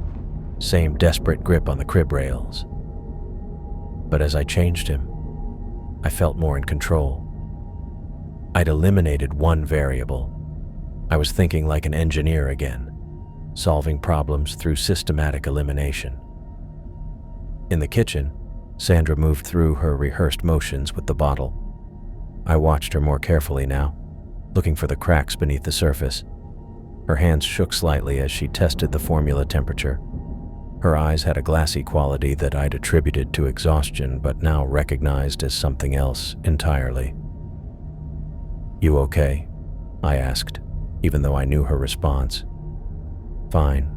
same desperate grip on the crib rails. But as I changed him, I felt more in control. I'd eliminated one variable. I was thinking like an engineer again, solving problems through systematic elimination. In the kitchen, Sandra moved through her rehearsed motions with the bottle. I watched her more carefully now, looking for the cracks beneath the surface. Her hands shook slightly as she tested the formula temperature. Her eyes had a glassy quality that I'd attributed to exhaustion but now recognized as something else entirely. "You okay?" I asked, even though I knew her response. "Fine.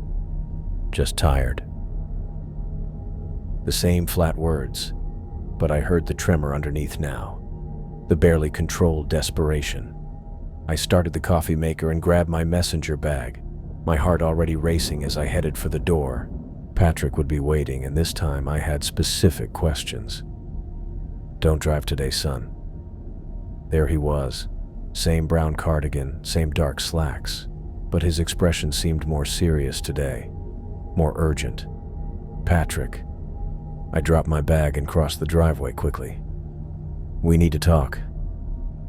Just tired." The same flat words, but I heard the tremor underneath now, the barely controlled desperation. I started the coffee maker and grabbed my messenger bag, my heart already racing as I headed for the door. Patrick would be waiting, and this time I had specific questions. "Don't drive today, son." There he was, same brown cardigan, same dark slacks, but his expression seemed more serious today, more urgent. "Patrick." I dropped my bag and crossed the driveway quickly. "We need to talk.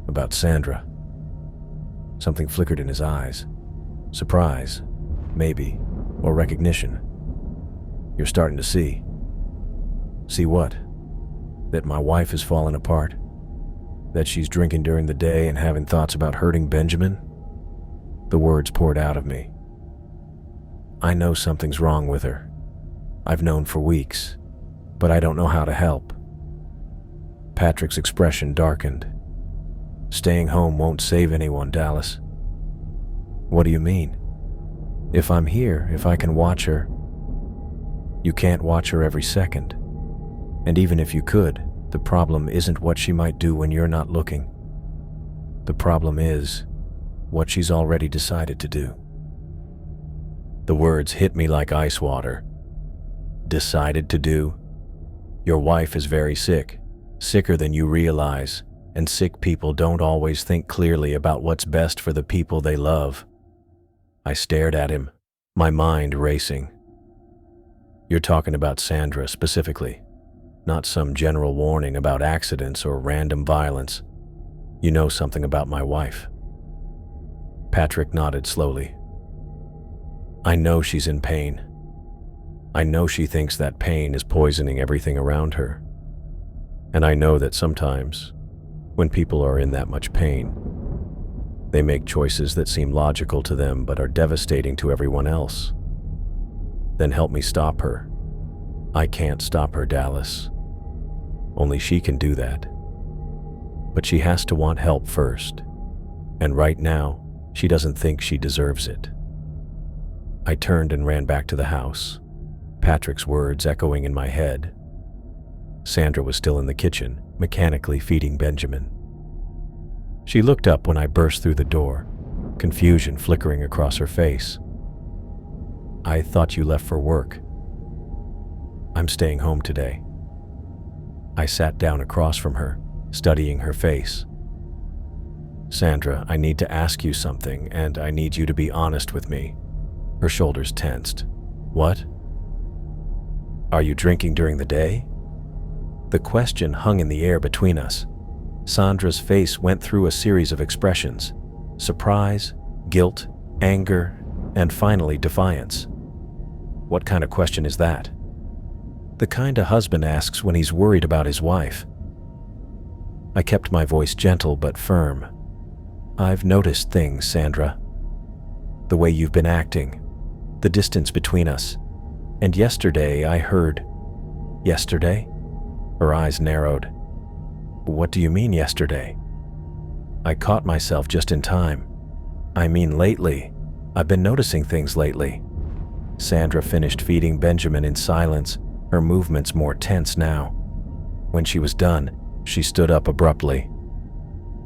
About Sandra." Something flickered in his eyes. Surprise, maybe, or recognition. "You're starting to see." "See what?" "That my wife has fallen apart. That she's drinking during the day and having thoughts about hurting Benjamin." The words poured out of me. "I know something's wrong with her. I've known for weeks, but I don't know how to help." Patrick's expression darkened. "Staying home won't save anyone, Dallas." "What do you mean?" "If I'm here, if I can watch her." "You can't watch her every second. And even if you could, the problem isn't what she might do when you're not looking. The problem is what she's already decided to do." The words hit me like ice water. Decided to do? Your wife is very sick, sicker than you realize, and sick people don't always think clearly about what's best for the people they love. I stared at him, my mind racing. You're talking about Sandra specifically, not some general warning about accidents or random violence. You know something about my wife. Patrick nodded slowly. I know she's in pain. I know she thinks that pain is poisoning everything around her. And I know that sometimes, when people are in that much pain, they make choices that seem logical to them but are devastating to everyone else. Then help me stop her. I can't stop her, Dallas. Only she can do that. But she has to want help first. And right now, she doesn't think she deserves it. I turned and ran back to the house, Patrick's words echoing in my head. Sandra was still in the kitchen, mechanically feeding Benjamin. She looked up when I burst through the door, confusion flickering across her face. I thought you left for work. I'm staying home today. I sat down across from her, studying her face. Sandra, I need to ask you something, and I need you to be honest with me. Her shoulders tensed. What? Are you drinking during the day? The question hung in the air between us. Sandra's face went through a series of expressions: surprise, guilt, anger, and finally defiance. What kind of question is that? The kind a husband asks when he's worried about his wife. I kept my voice gentle but firm. I've noticed things, Sandra. The way you've been acting, the distance between us. And yesterday I heard... Yesterday? Her eyes narrowed. What do you mean yesterday? I caught myself just in time. I mean lately. I've been noticing things lately. Sandra finished feeding Benjamin in silence, her movements more tense now. When she was done, she stood up abruptly.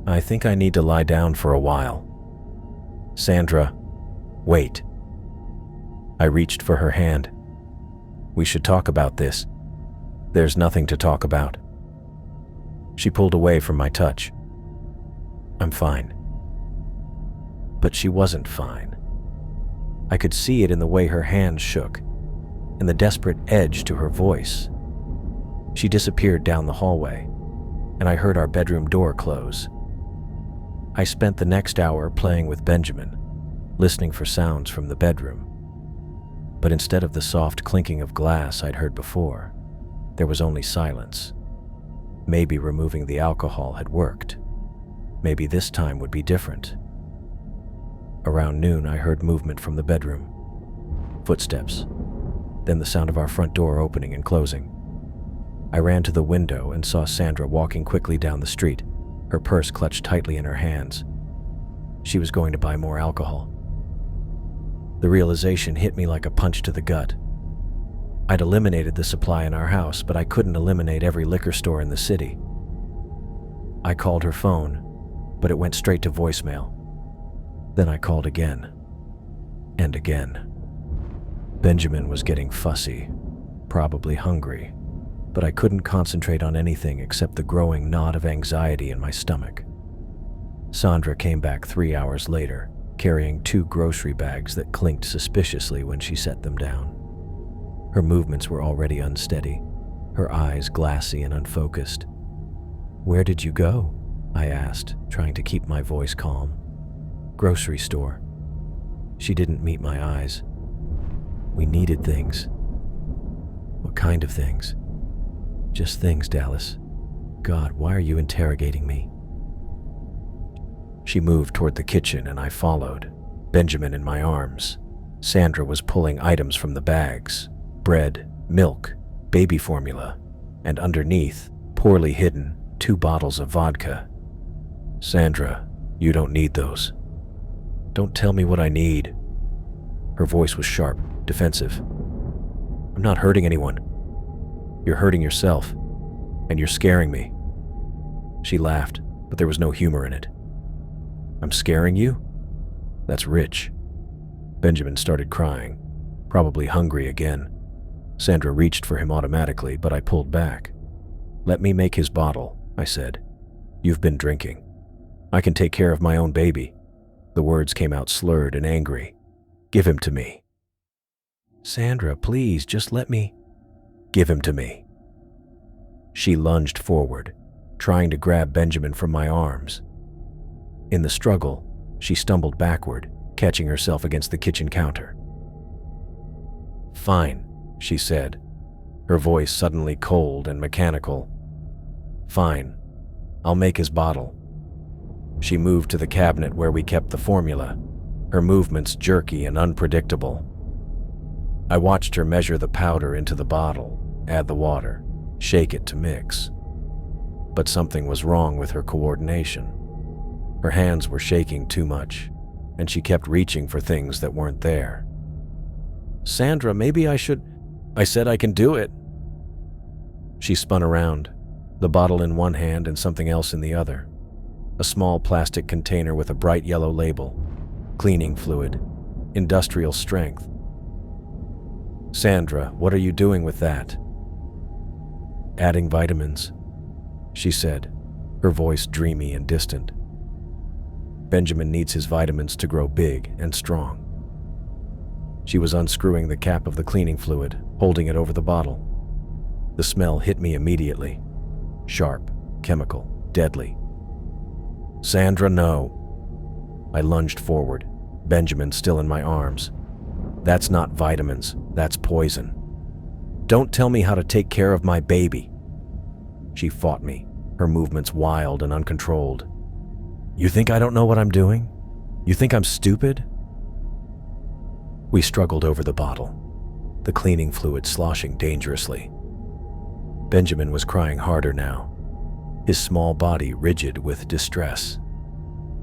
I think I need to lie down for a while. Sandra, wait. I reached for her hand. We should talk about this. There's nothing to talk about. She pulled away from my touch. I'm fine. But she wasn't fine. I could see it in the way her hands shook, and the desperate edge to her voice. She disappeared down the hallway, and I heard our bedroom door close. I spent the next hour playing with Benjamin, listening for sounds from the bedroom. But instead of the soft clinking of glass I'd heard before, there was only silence. Maybe removing the alcohol had worked. Maybe this time would be different. Around noon, I heard movement from the bedroom. Footsteps, then the sound of our front door opening and closing. I ran to the window and saw Sandra walking quickly down the street, her purse clutched tightly in her hands. She was going to buy more alcohol. The realization hit me like a punch to the gut. I'd eliminated the supply in our house, but I couldn't eliminate every liquor store in the city. I called her phone, but it went straight to voicemail. Then I called again, and again. Benjamin was getting fussy, probably hungry, but I couldn't concentrate on anything except the growing knot of anxiety in my stomach. Sandra came back 3 hours later, carrying 2 grocery bags that clinked suspiciously when she set them down. Her movements were already unsteady, her eyes glassy and unfocused. Where did you go? I asked, trying to keep my voice calm. Grocery store. She didn't meet my eyes. We needed things. What kind of things? Just things, Dallas. God, why are you interrogating me? She moved toward the kitchen and I followed, Benjamin in my arms. Sandra was pulling items from the bags: bread, milk, baby formula, and underneath, poorly hidden, 2 bottles of vodka. Sandra, you don't need those. Don't tell me what I need. Her voice was sharp, defensive. I'm not hurting anyone. You're hurting yourself, and you're scaring me. She laughed, but there was no humor in it. I'm scaring you? That's rich. Benjamin started crying, probably hungry again. Sandra reached for him automatically, but I pulled back. "Let me make his bottle," I said. "You've been drinking. I can take care of my own baby." The words came out slurred and angry. "Give him to me." "Sandra, please, just let me." "Give him to me." She lunged forward, trying to grab Benjamin from my arms. In the struggle, she stumbled backward, catching herself against the kitchen counter. "Fine," she said, her voice suddenly cold and mechanical. "Fine, I'll make his bottle." She moved to the cabinet where we kept the formula, her movements jerky and unpredictable. I watched her measure the powder into the bottle, add the water, shake it to mix. But something was wrong with her coordination. Her hands were shaking too much, and she kept reaching for things that weren't there. "Sandra, maybe I should—" "I said I can do it." She spun around, the bottle in one hand and something else in the other. A small plastic container with a bright yellow label. Cleaning fluid. Industrial strength. "Sandra, what are you doing with that?" "Adding vitamins," she said, her voice dreamy and distant. "Benjamin needs his vitamins to grow big and strong." She was unscrewing the cap of the cleaning fluid, holding it over the bottle. The smell hit me immediately. Sharp, chemical, deadly. "Sandra, no." I lunged forward, Benjamin still in my arms. "That's not vitamins, that's poison. Don't tell me how to take care of my baby." She fought me, her movements wild and uncontrolled. "You think I don't know what I'm doing? You think I'm stupid?" We struggled over the bottle, the cleaning fluid sloshing dangerously. Benjamin was crying harder now, his small body rigid with distress.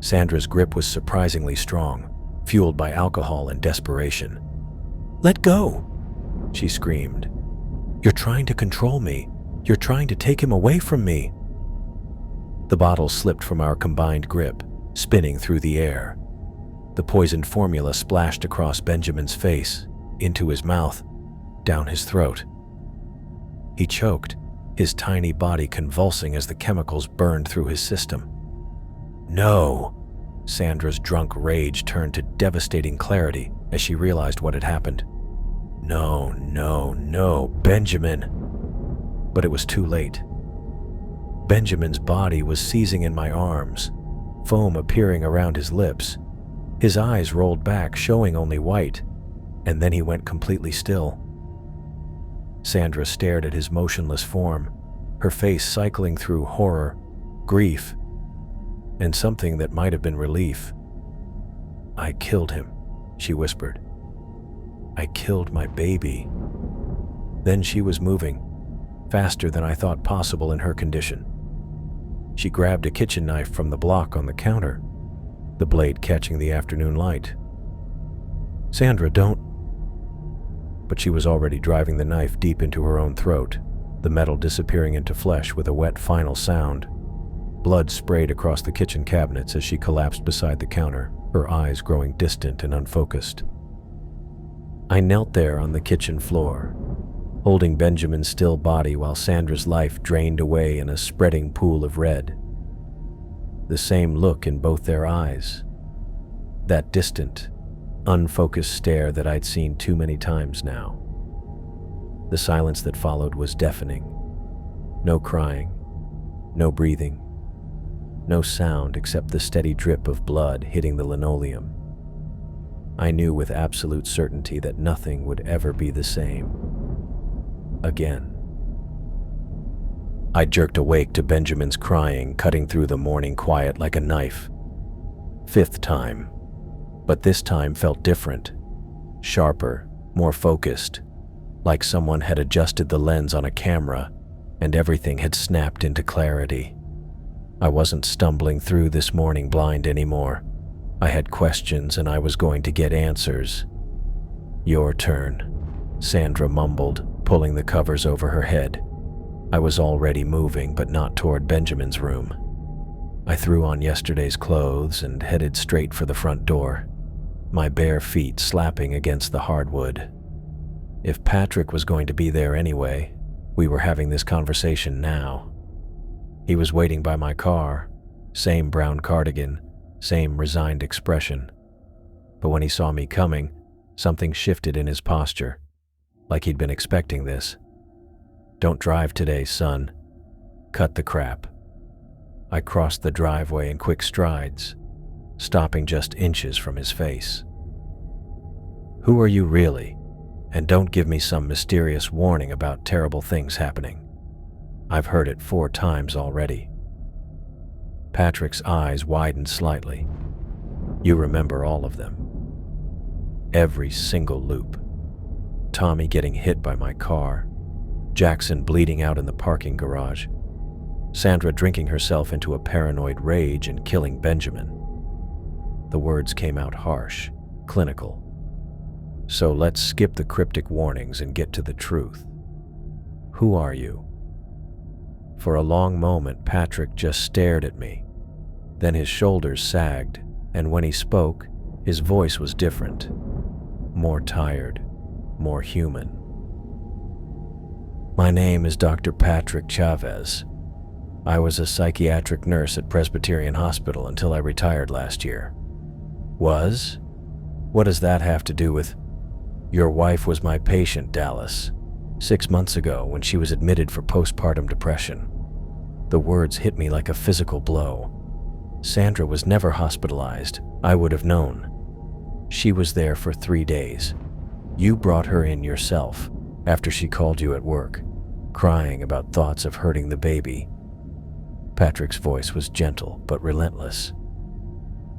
Sandra's grip was surprisingly strong, fueled by alcohol and desperation. "Let go!" she screamed. "You're trying to control me. You're trying to take him away from me." The bottle slipped from our combined grip, spinning through the air. The poisoned formula splashed across Benjamin's face, into his mouth, down his throat. He choked, his tiny body convulsing as the chemicals burned through his system. "No!" Sandra's drunk rage turned to devastating clarity as she realized what had happened. "No, no, no, Benjamin!" But it was too late. Benjamin's body was seizing in my arms, foam appearing around his lips. His eyes rolled back, showing only white, and then he went completely still. Sandra stared at his motionless form, her face cycling through horror, grief, and something that might have been relief. "I killed him," she whispered. "I killed my baby." Then she was moving, faster than I thought possible in her condition. She grabbed a kitchen knife from the block on the counter, the blade catching the afternoon light. "Sandra, don't—" But she was already driving the knife deep into her own throat, the metal disappearing into flesh with a wet final sound. Blood sprayed across the kitchen cabinets as she collapsed beside the counter, her eyes growing distant and unfocused. I knelt there on the kitchen floor, holding Benjamin's still body while Sandra's life drained away in a spreading pool of red. The same look in both their eyes. That distant, unfocused stare that I'd seen too many times now. The silence that followed was deafening. No crying, no breathing, no sound except the steady drip of blood hitting the linoleum. I knew with absolute certainty that nothing would ever be the same. Again. I jerked awake to Benjamin's crying, cutting through the morning quiet like a knife. Fifth time. But this time felt different. Sharper, more focused. Like someone had adjusted the lens on a camera, and everything had snapped into clarity. I wasn't stumbling through this morning blind anymore. I had questions and I was going to get answers. "Your turn," Sandra mumbled, pulling the covers over her head. I was already moving, but not toward Benjamin's room. I threw on yesterday's clothes and headed straight for the front door, my bare feet slapping against the hardwood. If Patrick was going to be there anyway, we were having this conversation now. He was waiting by my car, same brown cardigan, same resigned expression. But when he saw me coming, something shifted in his posture, like he'd been expecting this. "Don't drive today, son. Cut the crap." I crossed the driveway in quick strides, stopping just inches from his face. "Who are you really? And don't give me some mysterious warning about terrible things happening. I've heard it 4 times already." Patrick's eyes widened slightly. "You remember all of them. Every single loop. Tommy getting hit by my car, Jackson bleeding out in the parking garage, Sandra drinking herself into a paranoid rage and killing Benjamin." The words came out harsh, clinical. "So let's skip the cryptic warnings and get to the truth. Who are you?" For a long moment, Patrick just stared at me. Then his shoulders sagged, and when he spoke, his voice was different. More tired, more human. "My name is Dr. Patrick Chavez. I was a psychiatric nurse at Presbyterian Hospital until I retired last year." "Was? What does that have to do with—" "Your wife was my patient, Dallas, 6 months ago when she was admitted for postpartum depression." The words hit me like a physical blow. Sandra was never hospitalized. I would have known. She was there for 3 days. You brought her in yourself after she called you at work, crying about thoughts of hurting the baby. Patrick's voice was gentle but relentless.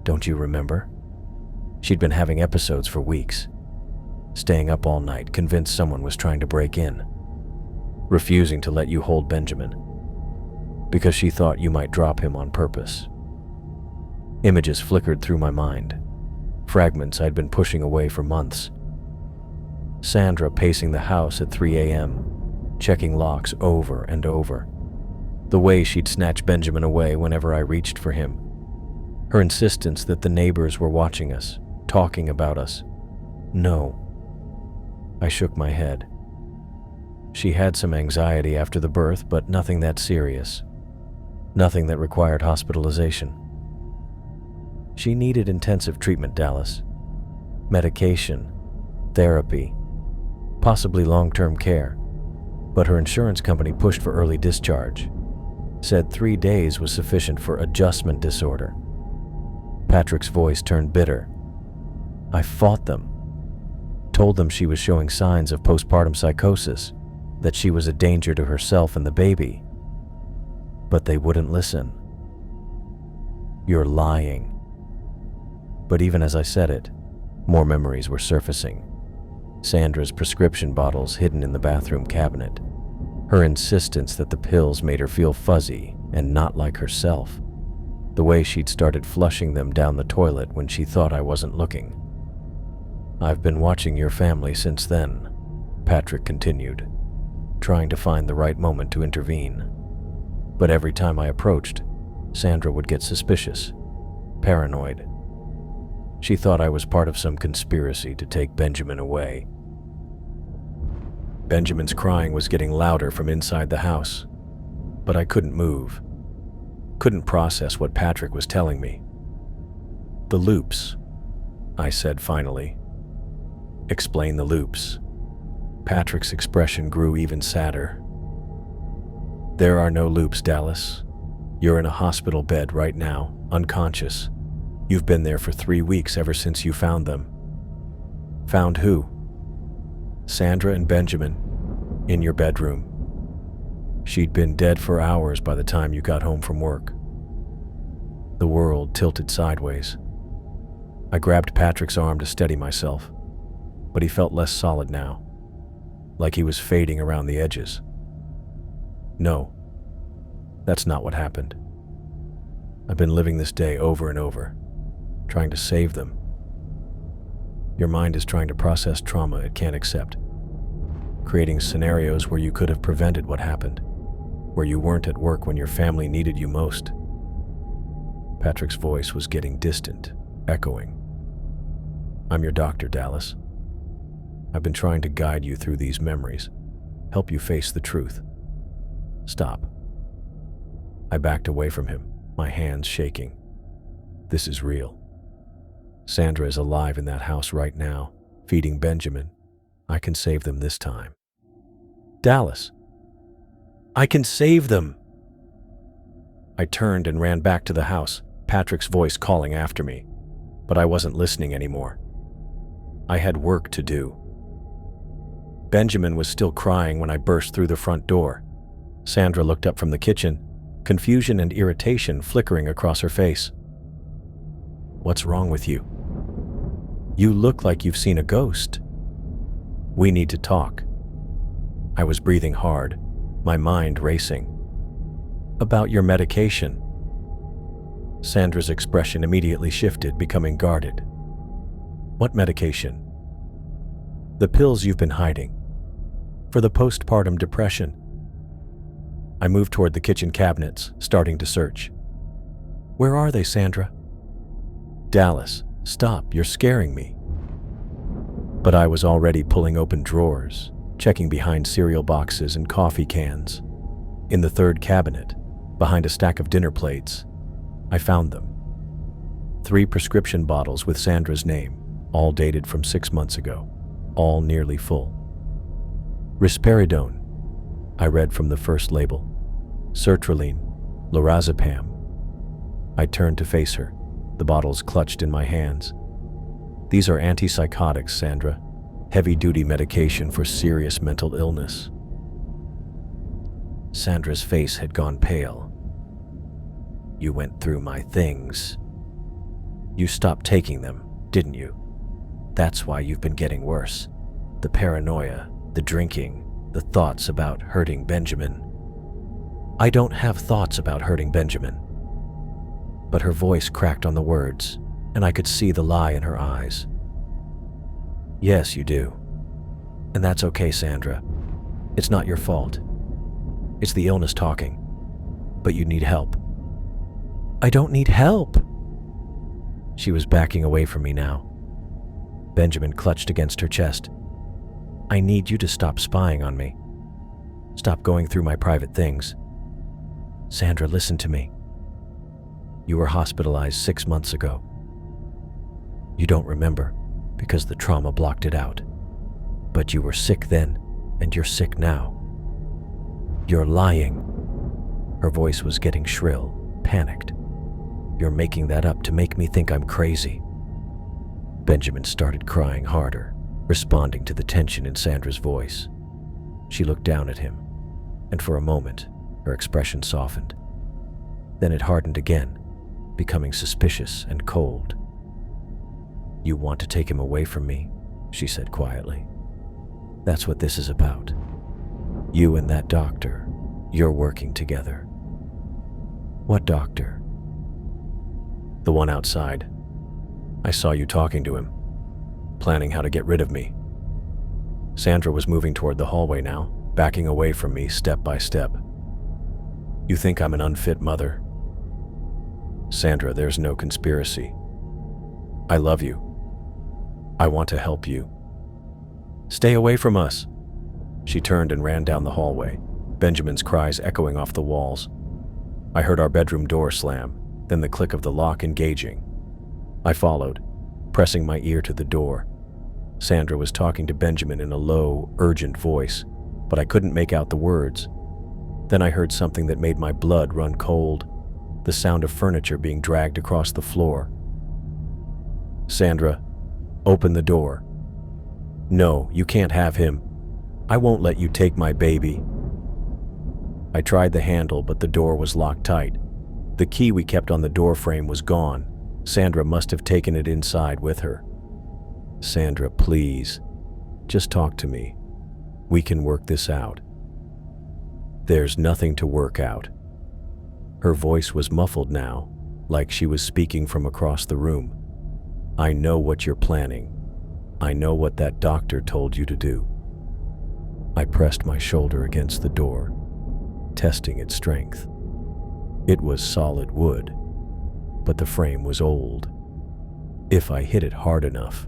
"Don't you remember? She'd been having episodes for weeks, staying up all night, convinced someone was trying to break in, refusing to let you hold Benjamin, because she thought you might drop him on purpose." Images flickered through my mind, fragments I'd been pushing away for months. Sandra pacing the house at 3 a.m., checking locks over and over. The way she'd snatch Benjamin away whenever I reached for him. Her insistence that the neighbors were watching us, talking about us. No. I shook my head. She had some anxiety after the birth, but nothing that serious. Nothing that required hospitalization. She needed intensive treatment, Dallas. Medication, therapy, possibly long-term care. But her insurance company pushed for early discharge. Said 3 days was sufficient for adjustment disorder. Patrick's voice turned bitter. I fought them. Told them she was showing signs of postpartum psychosis, that she was a danger to herself and the baby. But they wouldn't listen. "You're lying." But even as I said it, more memories were surfacing. Sandra's prescription bottles hidden in the bathroom cabinet. Her insistence that the pills made her feel fuzzy and not like herself. The way she'd started flushing them down the toilet when she thought I wasn't looking. "I've been watching your family since then," Patrick continued, trying to find the right moment to intervene. But every time I approached, Sandra would get suspicious, paranoid. She thought I was part of some conspiracy to take Benjamin away. Benjamin's crying was getting louder from inside the house, but I couldn't move. Couldn't process what Patrick was telling me. "The loops," I said finally. "Explain the loops." Patrick's expression grew even sadder. "There are no loops, Dallas. You're in a hospital bed right now, unconscious. You've been there for 3 weeks ever since you found them." "Found who?" "Sandra and Benjamin, in your bedroom. She'd been dead for hours by the time you got home from work." The world tilted sideways. I grabbed Patrick's arm to steady myself, but he felt less solid now, like he was fading around the edges. "No, that's not what happened. I've been living this day over and over, trying to save them. Your mind is trying to process trauma it can't accept, creating scenarios where you could have prevented what happened, where you weren't at work when your family needed you most." Patrick's voice was getting distant, echoing. "I'm your doctor, Dallas. I've been trying to guide you through these memories, help you face the truth. Stop. I backed away from him, my hands shaking. This is real. Sandra is alive in that house right now, feeding Benjamin. I can save them this time. Dallas. I can save them. I turned and ran back to the house, Patrick's voice calling after me, but I wasn't listening anymore. I had work to do. Benjamin was still crying when I burst through the front door. Sandra looked up from the kitchen, confusion and irritation flickering across her face. What's wrong with you? You look like you've seen a ghost. We need to talk. I was breathing hard, my mind racing. About your medication. Sandra's expression immediately shifted, becoming guarded. What medication? The pills you've been hiding. For the postpartum depression. I moved toward the kitchen cabinets, starting to search. Where are they, Sandra? Dallas, stop, you're scaring me. But I was already pulling open drawers, checking behind cereal boxes and coffee cans. In the third cabinet, behind a stack of dinner plates, I found them. 3 prescription bottles with Sandra's name, all dated from 6 months ago, all nearly full. Risperidone, I read from the first label. Sertraline, lorazepam. I turned to face her, the bottles clutched in my hands. These are antipsychotics, Sandra. Heavy-duty medication for serious mental illness. Sandra's face had gone pale. You went through my things. You stopped taking them, didn't you? That's why you've been getting worse. The paranoia, the drinking, the thoughts about hurting Benjamin. I don't have thoughts about hurting Benjamin. But her voice cracked on the words, and I could see the lie in her eyes. Yes, you do. And that's okay, Sandra. It's not your fault. It's the illness talking. But you need help. I don't need help. She was backing away from me now. Benjamin clutched against her chest. I need you to stop spying on me. Stop going through my private things. Sandra, listen to me. You were hospitalized 6 months ago. You don't remember because the trauma blocked it out. But you were sick then, and you're sick now. You're lying. Her voice was getting shrill, panicked. You're making that up to make me think I'm crazy. Benjamin started crying harder, responding to the tension in Sandra's voice. She looked down at him, and for a moment, her expression softened. Then it hardened again, becoming suspicious and cold. You want to take him away from me, she said quietly. That's what this is about. You and that doctor, you're working together. What doctor? The one outside. I saw you talking to him, planning how to get rid of me. Sandra was moving toward the hallway now, backing away from me step by step. You think I'm an unfit mother? Sandra, there's no conspiracy. I love you. I want to help you. Stay away from us. She turned and ran down the hallway, Benjamin's cries echoing off the walls. I heard our bedroom door slam, then the click of the lock engaging. I followed, pressing my ear to the door. Sandra was talking to Benjamin in a low, urgent voice, but I couldn't make out the words. Then I heard something that made my blood run cold, the sound of furniture being dragged across the floor. Sandra, open the door. No, you can't have him. I won't let you take my baby. I tried the handle, but the door was locked tight. The key we kept on the door frame was gone. Sandra must have taken it inside with her. Sandra, please, just talk to me. We can work this out. There's nothing to work out. Her voice was muffled now, like she was speaking from across the room. I know what you're planning. I know what that doctor told you to do. I pressed my shoulder against the door, testing its strength. It was solid wood, but the frame was old. If I hit it hard enough.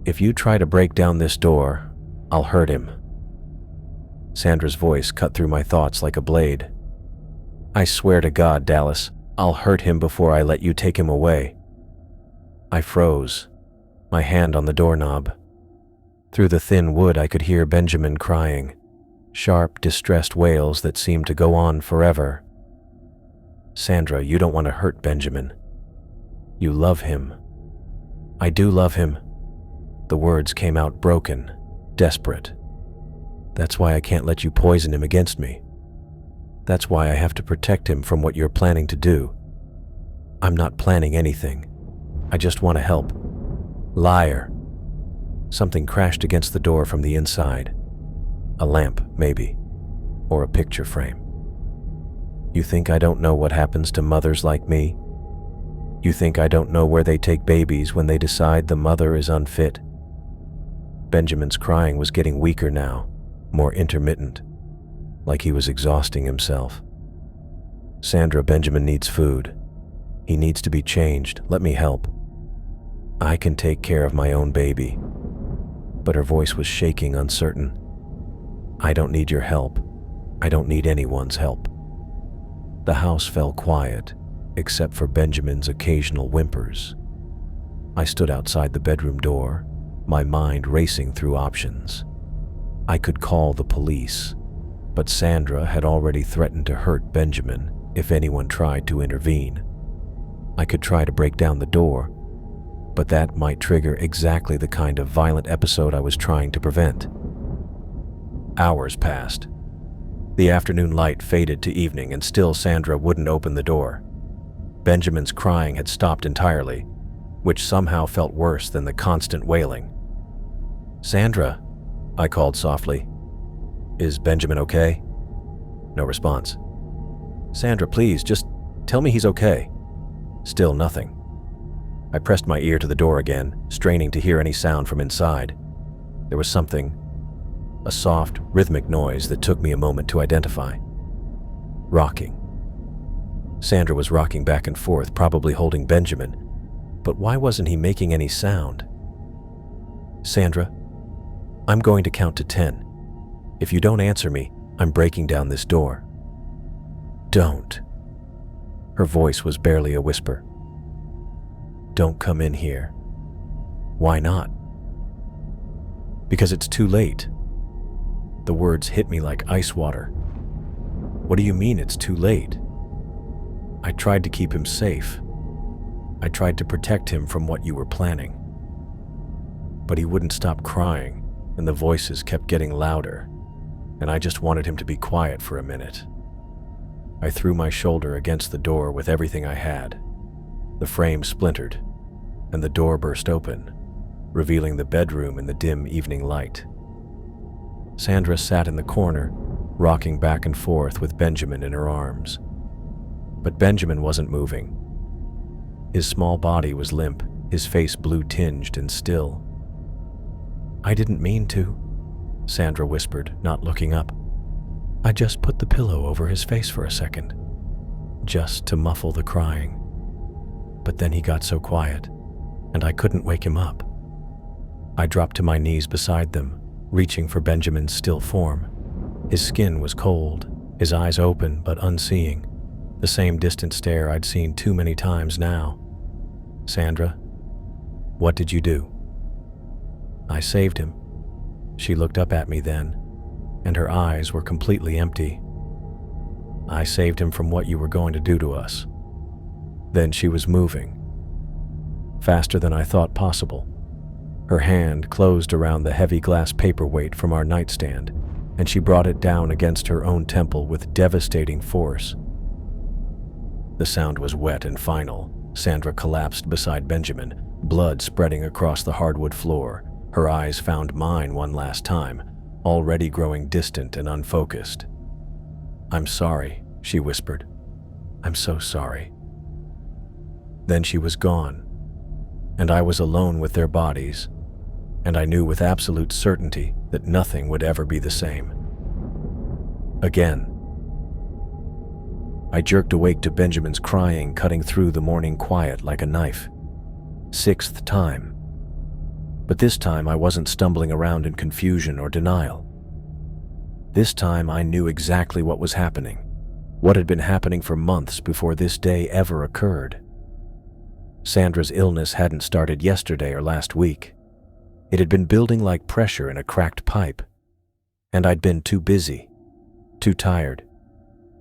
If you try to break down this door, I'll hurt him." Sandra's voice cut through my thoughts like a blade. "I swear to God, Dallas, I'll hurt him before I let you take him away." I froze, my hand on the doorknob. Through the thin wood I could hear Benjamin crying, sharp, distressed wails that seemed to go on forever. "Sandra, you don't want to hurt Benjamin. You love him." "I do love him." The words came out broken, desperate. "That's why I can't let you poison him against me. That's why I have to protect him from what you're planning to do." "I'm not planning anything. I just want to help." "Liar." Something crashed against the door from the inside. A lamp, maybe, or a picture frame. "You think I don't know what happens to mothers like me? You think I don't know where they take babies when they decide the mother is unfit?" Benjamin's crying was getting weaker now, more intermittent, like he was exhausting himself. "Sandra, Benjamin needs food. He needs to be changed. Let me help. I can take care of my own baby." But her voice was shaking, uncertain. "I don't need your help. I don't need anyone's help." The house fell quiet, except for Benjamin's occasional whimpers. I stood outside the bedroom door, my mind racing through options. I could call the police, but Sandra had already threatened to hurt Benjamin if anyone tried to intervene. I could try to break down the door, but that might trigger exactly the kind of violent episode I was trying to prevent. Hours passed. The afternoon light faded to evening, and still Sandra wouldn't open the door. Benjamin's crying had stopped entirely, which somehow felt worse than the constant wailing. "Sandra," I called softly. "Is Benjamin okay?" No response. "Sandra, please, just tell me he's okay." Still nothing. I pressed my ear to the door again, straining to hear any sound from inside. There was something, a soft, rhythmic noise that took me a moment to identify. Rocking. Sandra was rocking back and forth, probably holding Benjamin, but why wasn't he making any sound? "Sandra, I'm going to count to 10. If you don't answer me, I'm breaking down this door." "Don't." Her voice was barely a whisper. "Don't come in here." "Why not?" "Because it's too late." The words hit me like ice water. "What do you mean it's too late?" "I tried to keep him safe. I tried to protect him from what you were planning. But he wouldn't stop crying, and the voices kept getting louder, and I just wanted him to be quiet for a minute." I threw my shoulder against the door with everything I had. The frame splintered, and the door burst open, revealing the bedroom in the dim evening light. Sandra sat in the corner, rocking back and forth with Benjamin in her arms. But Benjamin wasn't moving. His small body was limp, his face blue-tinged and still. "I didn't mean to," Sandra whispered, not looking up. "I just put the pillow over his face for a second, just to muffle the crying. But then he got so quiet, and I couldn't wake him up." I dropped to my knees beside them, reaching for Benjamin's still form. His skin was cold, his eyes open but unseeing, the same distant stare I'd seen too many times now. "Sandra, what did you do?" "I saved him." She looked up at me then, and her eyes were completely empty. "I saved him from what you were going to do to us." Then she was moving, faster than I thought possible. Her hand closed around the heavy glass paperweight from our nightstand, and she brought it down against her own temple with devastating force. The sound was wet and final. Sandra collapsed beside Benjamin, blood spreading across the hardwood floor. Her eyes found mine one last time, already growing distant and unfocused. "I'm sorry," she whispered. "I'm so sorry." Then she was gone, and I was alone with their bodies, and I knew with absolute certainty that nothing would ever be the same. Again. I jerked awake to Benjamin's crying cutting through the morning quiet like a knife. 6th time. But this time I wasn't stumbling around in confusion or denial. This time I knew exactly what was happening, what had been happening for months before this day ever occurred. Sandra's illness hadn't started yesterday or last week. It had been building like pressure in a cracked pipe, and I'd been too busy, too tired,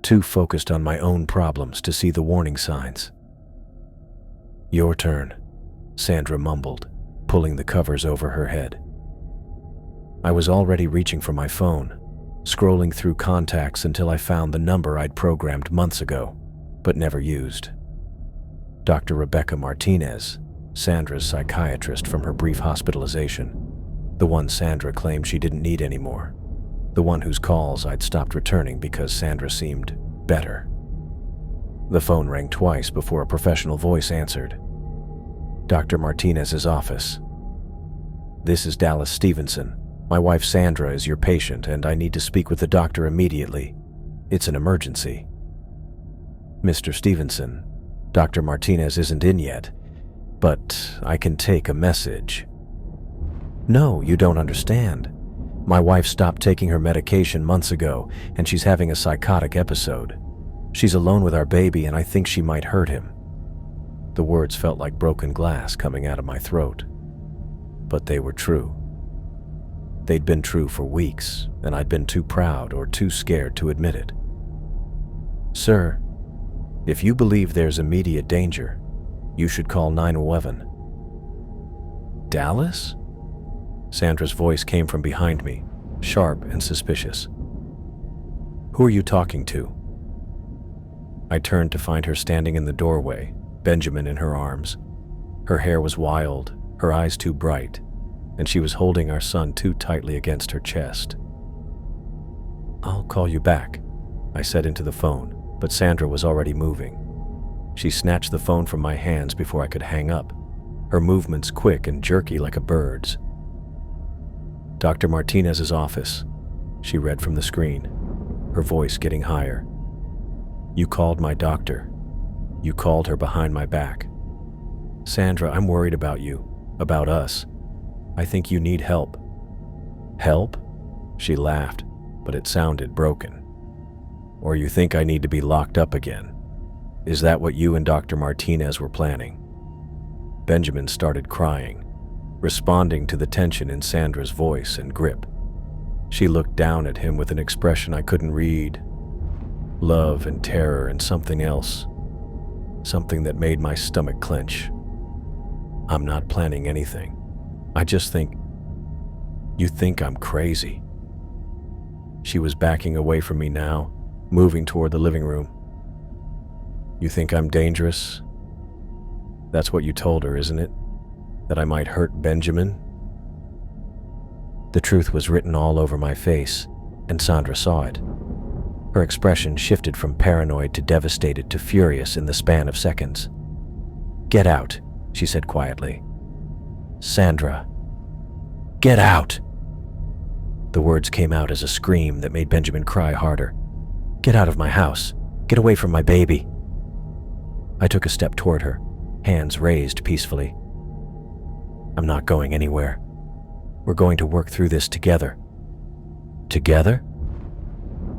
too focused on my own problems to see the warning signs. "Your turn," Sandra mumbled, pulling the covers over her head. I was already reaching for my phone, scrolling through contacts until I found the number I'd programmed months ago, but never used. Dr. Rebecca Martinez, Sandra's psychiatrist from her brief hospitalization, the one Sandra claimed she didn't need anymore, the one whose calls I'd stopped returning because Sandra seemed better. The phone rang twice before a professional voice answered. "Dr. Martinez's office. This is Dallas Stevenson. My wife Sandra is your patient and I need to speak with the doctor immediately. It's an emergency." "Mr. Stevenson, Dr. Martinez isn't in yet, but I can take a message." "No, you don't understand. My wife stopped taking her medication months ago and she's having a psychotic episode. She's alone with our baby and I think she might hurt him." The words felt like broken glass coming out of my throat. But they were true. They'd been true for weeks, and I'd been too proud or too scared to admit it. "Sir, if you believe there's immediate danger, you should call 911. "Dallas?" Sandra's voice came from behind me, sharp and suspicious. "Who are you talking to?" I turned to find her standing in the doorway, Benjamin in her arms. Her hair was wild, her eyes too bright, and she was holding our son too tightly against her chest. "I'll call you back," I said into the phone, but Sandra was already moving. She snatched the phone from my hands before I could hang up, her movements quick and jerky like a bird's. "Dr. Martinez's office," she read from the screen, her voice getting higher. "You called my doctor. You called her behind my back. Sandra, I'm worried about you, about us. I think you need help." "Help?" She laughed, but it sounded broken. "Or you think I need to be locked up again? Is that what you and Dr. Martinez were planning?" Benjamin started crying, responding to the tension in Sandra's voice and grip. She looked down at him with an expression I couldn't read. Love and terror and something else. Something that made my stomach clench. "I'm not planning anything. I just think... You think I'm crazy." She was backing away from me now, moving toward the living room. "You think I'm dangerous? That's what you told her, isn't it? That I might hurt Benjamin?" The truth was written all over my face, and Sandra saw it. Her expression shifted from paranoid to devastated to furious in the span of seconds. "Get out," she said quietly. "Sandra, get out!" The words came out as a scream that made Benjamin cry harder. "Get out of my house. Get away from my baby." I took a step toward her, hands raised peacefully. "I'm not going anywhere. We're going to work through this together." "Together?"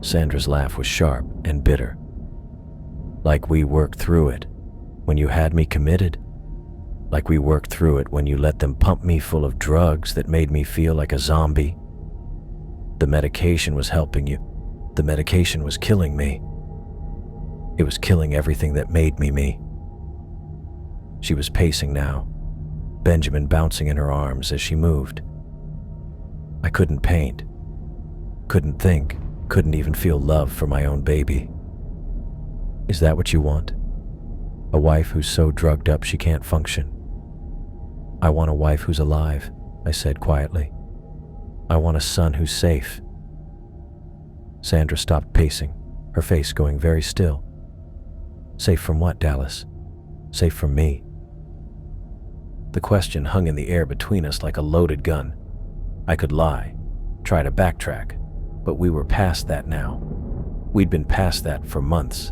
Sandra's laugh was sharp and bitter. "Like we worked through it when you had me committed? Like we worked through it when you let them pump me full of drugs that made me feel like a zombie? The medication was helping you. The medication was killing me. It was killing everything that made me me." She was pacing now, Benjamin bouncing in her arms as she moved. I couldn't paint, couldn't think, couldn't even feel love for my own baby. "Is that what you want? A wife who's so drugged up she can't function?" "I want a wife who's alive," I said quietly. "I want a son who's safe." Sandra stopped pacing, her face going very still. "Safe from what, Dallas? Safe from me?" The question hung in the air between us like a loaded gun. I could lie, try to backtrack, but we were past that now. We'd been past that for months.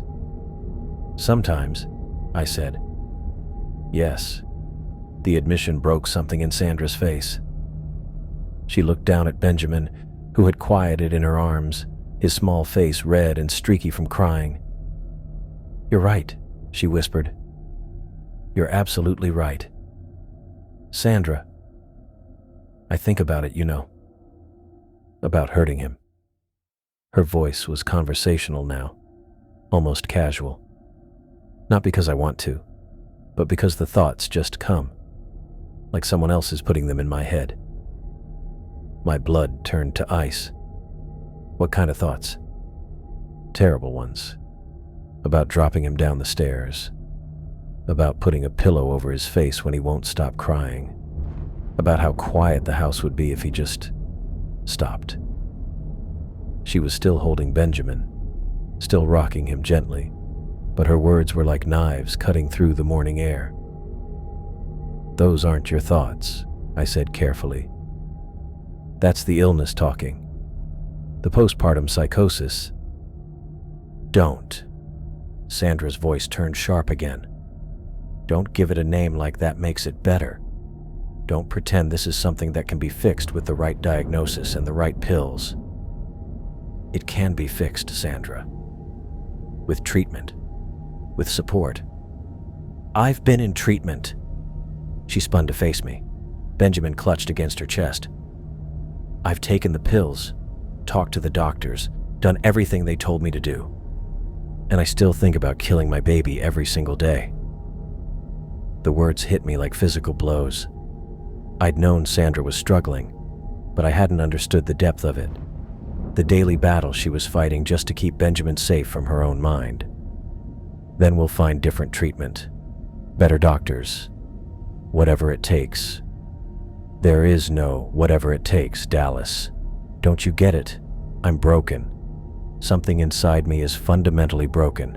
"Sometimes," I said. "Yes." The admission broke something in Sandra's face. She looked down at Benjamin, who had quieted in her arms, his small face red and streaky from crying. "You're right," she whispered. "You're absolutely right. Sandra, I think about it, about hurting him." Her voice was conversational now, almost casual. Not because I want to, but because the thoughts just come, like someone else is putting them in my head. My blood turned to ice. What kind of thoughts? Terrible ones. About dropping him down the stairs. About putting a pillow over his face when he won't stop crying. About how quiet the house would be if he just stopped. She was still holding Benjamin, still rocking him gently, but her words were like knives cutting through the morning air. "Those aren't your thoughts," I said carefully. "That's the illness talking. The postpartum psychosis." "Don't." Sandra's voice turned sharp again. "Don't give it a name like that makes it better. Don't pretend this is something that can be fixed with the right diagnosis and the right pills. It can be fixed, Sandra. With treatment. With support. I've been in treatment." She spun to face me. Benjamin clutched against her chest. "I've taken the pills, talked to the doctors, done everything they told me to do. And I still think about killing my baby every single day." The words hit me like physical blows. I'd known Sandra was struggling, but I hadn't understood the depth of it. The daily battle she was fighting just to keep Benjamin safe from her own mind. "Then we'll find different treatment. Better doctors. Whatever it takes." There is no whatever it takes, Dallas. Don't you get it? I'm broken. Something inside me is fundamentally broken,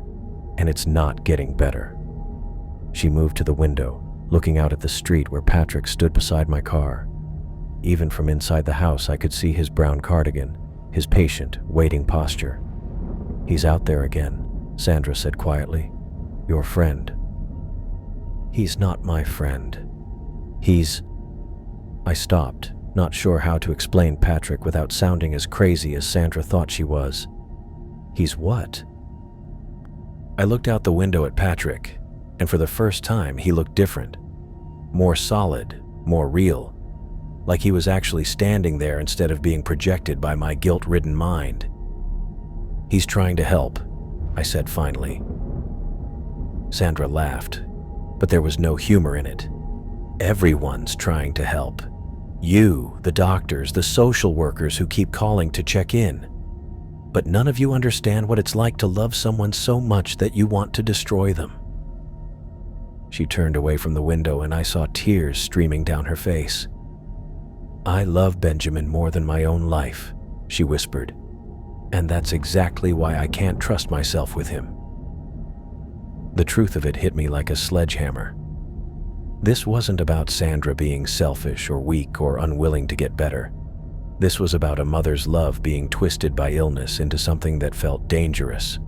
and it's not getting better. She moved to the window, looking out at the street where Patrick stood beside my car. Even from inside the house, I could see his brown cardigan, his patient, waiting posture. "He's out there again," Sandra said quietly. "Your friend." "He's not my friend. He's..." I stopped, not sure how to explain Patrick without sounding as crazy as Sandra thought she was. "He's what?" I looked out the window at Patrick, and for the first time he looked different. More solid, more real. Like he was actually standing there instead of being projected by my guilt-ridden mind. "He's trying to help," I said finally. Sandra laughed, but there was no humor in it. "Everyone's trying to help. You, the doctors, the social workers who keep calling to check in. But none of you understand what it's like to love someone so much that you want to destroy them." She turned away from the window and I saw tears streaming down her face. "I love Benjamin more than my own life," she whispered. "And that's exactly why I can't trust myself with him." The truth of it hit me like a sledgehammer. This wasn't about Sandra being selfish or weak or unwilling to get better. This was about a mother's love being twisted by illness into something that felt dangerous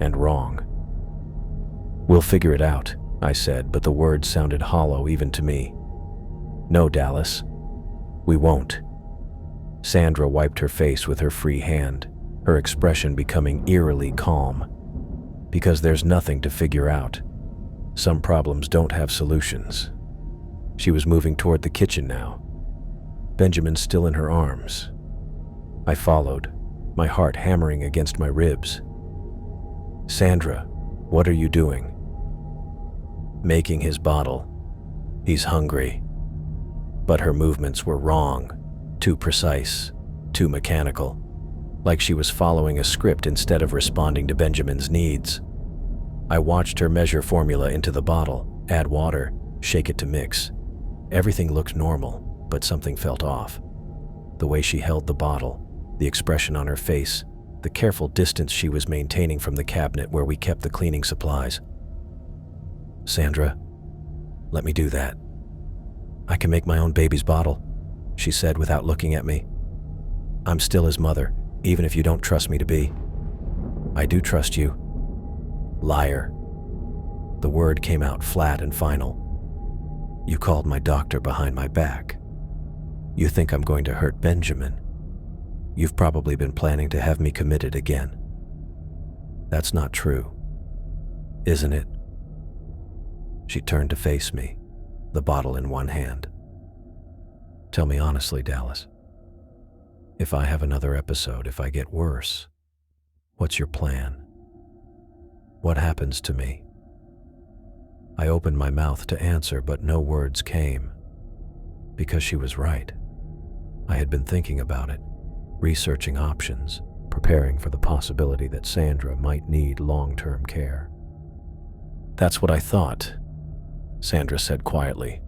and wrong. "We'll figure it out," I said, but the words sounded hollow even to me. "No, Dallas, we won't." Sandra wiped her face with her free hand, her expression becoming eerily calm. "Because there's nothing to figure out. Some problems don't have solutions." She was moving toward the kitchen now. Benjamin still in her arms. I followed, my heart hammering against my ribs. "Sandra, what are you doing?" "Making his bottle. He's hungry." But her movements were wrong, too precise, too mechanical, like she was following a script instead of responding to Benjamin's needs. I watched her measure formula into the bottle, add water, shake it to mix. Everything looked normal, but something felt off. The way she held the bottle, the expression on her face, the careful distance she was maintaining from the cabinet where we kept the cleaning supplies. "Sandra, let me do that. I can make my own baby's bottle," she said without looking at me. "I'm still his mother, even if you don't trust me to be." "I do trust you." "Liar." The word came out flat and final. "You called my doctor behind my back." You think I'm going to hurt Benjamin? You've probably been planning to have me committed again. That's not true, isn't it? She turned to face me, the bottle in one hand. Tell me honestly, Dallas. If I have another episode, if I get worse, what's your plan? What happens to me? I opened my mouth to answer, but no words came. Because she was right. I had been thinking about it, researching options, preparing for the possibility that Sandra might need long-term care. That's what I thought, Sandra said quietly.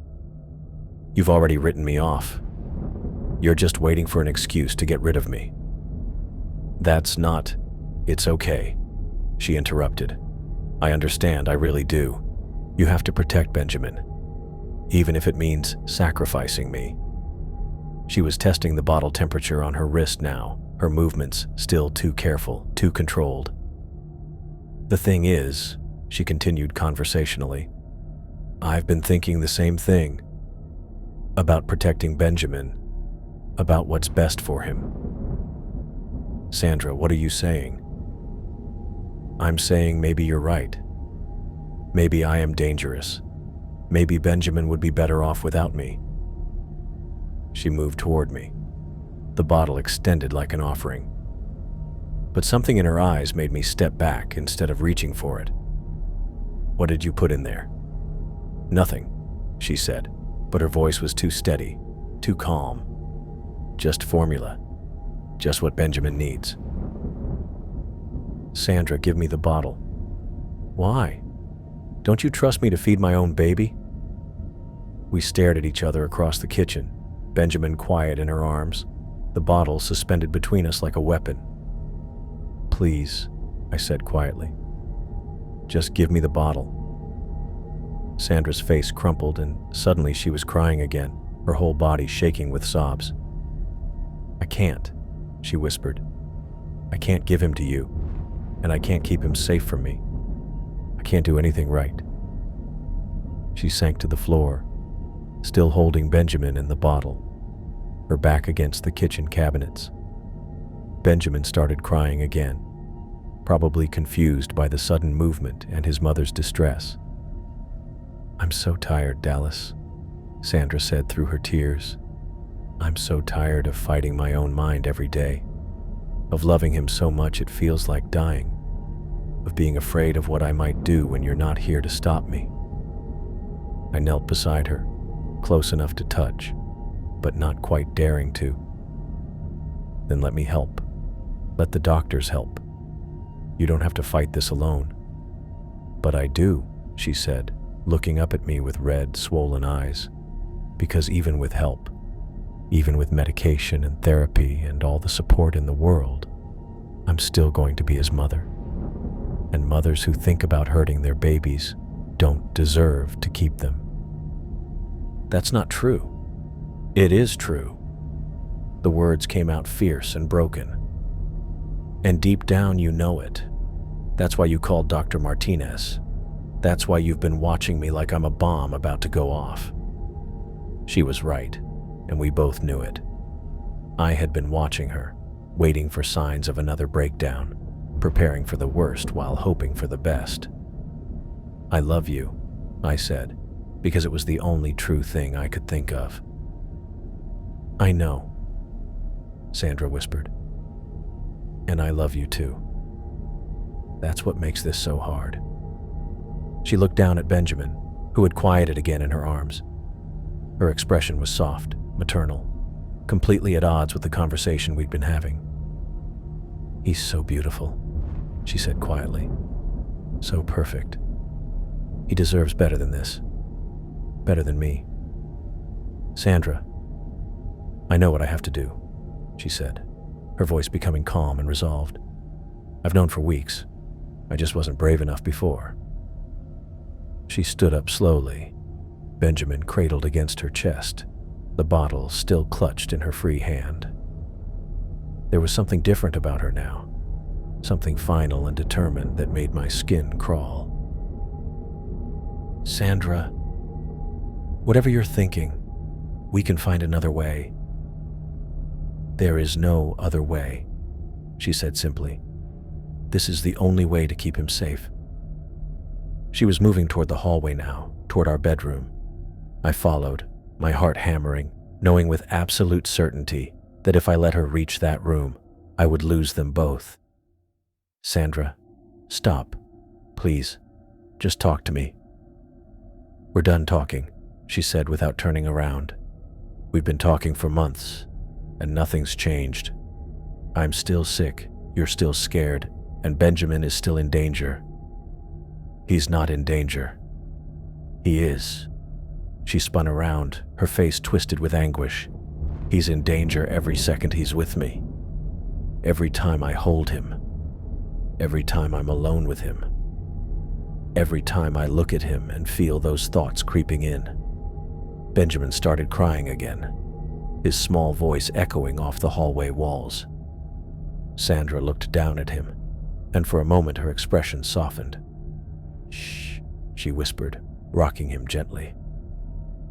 You've already written me off. You're just waiting for an excuse to get rid of me. That's not... It's okay, she interrupted. I understand, I really do. You have to protect Benjamin, even if it means sacrificing me. She was testing the bottle temperature on her wrist now, her movements still too careful, too controlled. The thing is, she continued conversationally, I've been thinking the same thing. About protecting Benjamin, about what's best for him. Sandra, what are you saying? I'm saying maybe you're right. Maybe I am dangerous. Maybe Benjamin would be better off without me. She moved toward me, the bottle extended like an offering. But something in her eyes made me step back instead of reaching for it. What did you put in there? Nothing, she said, but her voice was too steady, too calm. Just formula, just what Benjamin needs. Sandra, give me the bottle. Why? Don't you trust me to feed my own baby? We stared at each other across the kitchen, Benjamin quiet in her arms, the bottle suspended between us like a weapon. Please, I said quietly. Just give me the bottle. Sandra's face crumpled and suddenly she was crying again, her whole body shaking with sobs. I can't, she whispered. I can't give him to you, and I can't keep him safe from me. I can't do anything right. She sank to the floor, still holding Benjamin and the bottle, her back against the kitchen cabinets. Benjamin started crying again, probably confused by the sudden movement and his mother's distress. I'm so tired, Dallas, Sandra said through her tears. I'm so tired of fighting my own mind every day, of loving him so much it feels like dying, of being afraid of what I might do when you're not here to stop me. I knelt beside her, close enough to touch, but not quite daring to. Then let me help. Let the doctors help. You don't have to fight this alone. But I do, she said, looking up at me with red, swollen eyes, because even with help, even with medication and therapy and all the support in the world, I'm still going to be his mother. And mothers who think about hurting their babies don't deserve to keep them. That's not true. It is true. The words came out fierce and broken. And deep down you know it. That's why you called Dr. Martinez. That's why you've been watching me like I'm a bomb about to go off. She was right, and we both knew it. I had been watching her, waiting for signs of another breakdown, preparing for the worst while hoping for the best. I love you, I said, because it was the only true thing I could think of. I know, Sandra whispered. And I love you too. That's what makes this so hard. She looked down at Benjamin, who had quieted again in her arms. Her expression was soft, maternal, completely at odds with the conversation we'd been having. He's so beautiful, she said quietly. So perfect. He deserves better than this. Better than me. Sandra, I know what I have to do, she said, her voice becoming calm and resolved. I've known for weeks. I just wasn't brave enough before. She stood up slowly, Benjamin cradled against her chest, the bottle still clutched in her free hand. There was something different about her now, something final and determined that made my skin crawl. Sandra, whatever you're thinking, we can find another way. "There is no other way," she said simply. "This is the only way to keep him safe." She was moving toward the hallway now, toward our bedroom. I followed, my heart hammering, knowing with absolute certainty that if I let her reach that room, I would lose them both. "Sandra, stop. Please, just talk to me." "We're done talking," she said without turning around. "We've been talking for months, and nothing's changed. I'm still sick, you're still scared, and Benjamin is still in danger." "He's not in danger." "He is." She spun around, her face twisted with anguish. "He's in danger every second he's with me. Every time I hold him. Every time I'm alone with him. Every time I look at him and feel those thoughts creeping in." Benjamin started crying again, his small voice echoing off the hallway walls. Sandra looked down at him, and for a moment her expression softened. "Shh," she whispered, rocking him gently.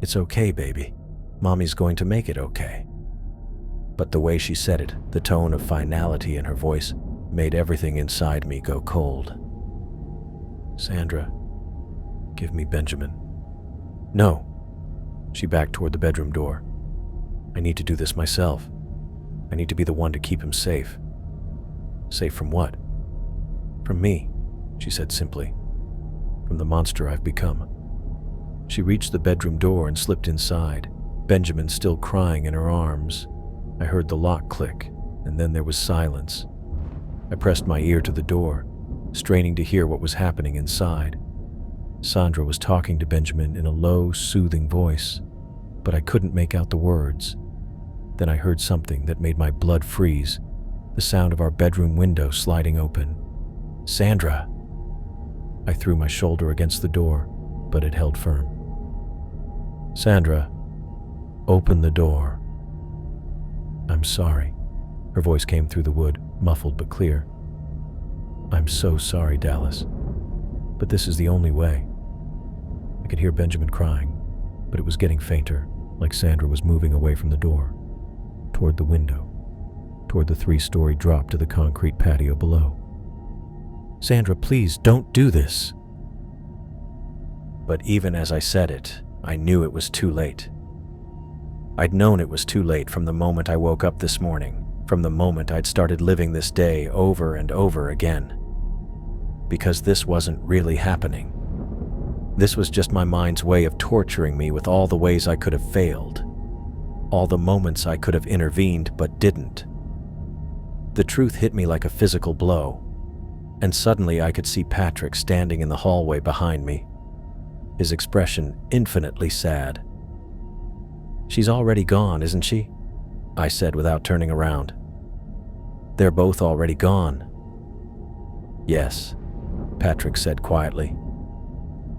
"It's okay, baby. Mommy's going to make it okay." But the way she said it, the tone of finality in her voice, made everything inside me go cold. "Sandra, give me Benjamin." "No." She backed toward the bedroom door. "I need to do this myself. I need to be the one to keep him safe." "Safe from what?" "From me," she said simply. "From the monster I've become." She reached the bedroom door and slipped inside, Benjamin still crying in her arms. I heard the lock click, and then there was silence. I pressed my ear to the door, straining to hear what was happening inside. Sandra was talking to Benjamin in a low, soothing voice, but I couldn't make out the words. Then I heard something that made my blood freeze, the sound of our bedroom window sliding open. "Sandra!" I threw my shoulder against the door, but it held firm. "Sandra, open the door." "I'm sorry." Her voice came through the wood, muffled but clear. "I'm so sorry, Dallas. But this is the only way." I could hear Benjamin crying, but it was getting fainter, like Sandra was moving away from the door, toward the window, toward the 3-story drop to the concrete patio below. "Sandra, please don't do this." But even as I said it, I knew it was too late. I'd known it was too late from the moment I woke up this morning, from the moment I'd started living this day over and over again. Because this wasn't really happening. This was just my mind's way of torturing me with all the ways I could have failed, all the moments I could have intervened but didn't. The truth hit me like a physical blow, and suddenly I could see Patrick standing in the hallway behind me, his expression infinitely sad. "She's already gone, isn't she?" I said without turning around. "They're both already gone." "Yes," Patrick said quietly.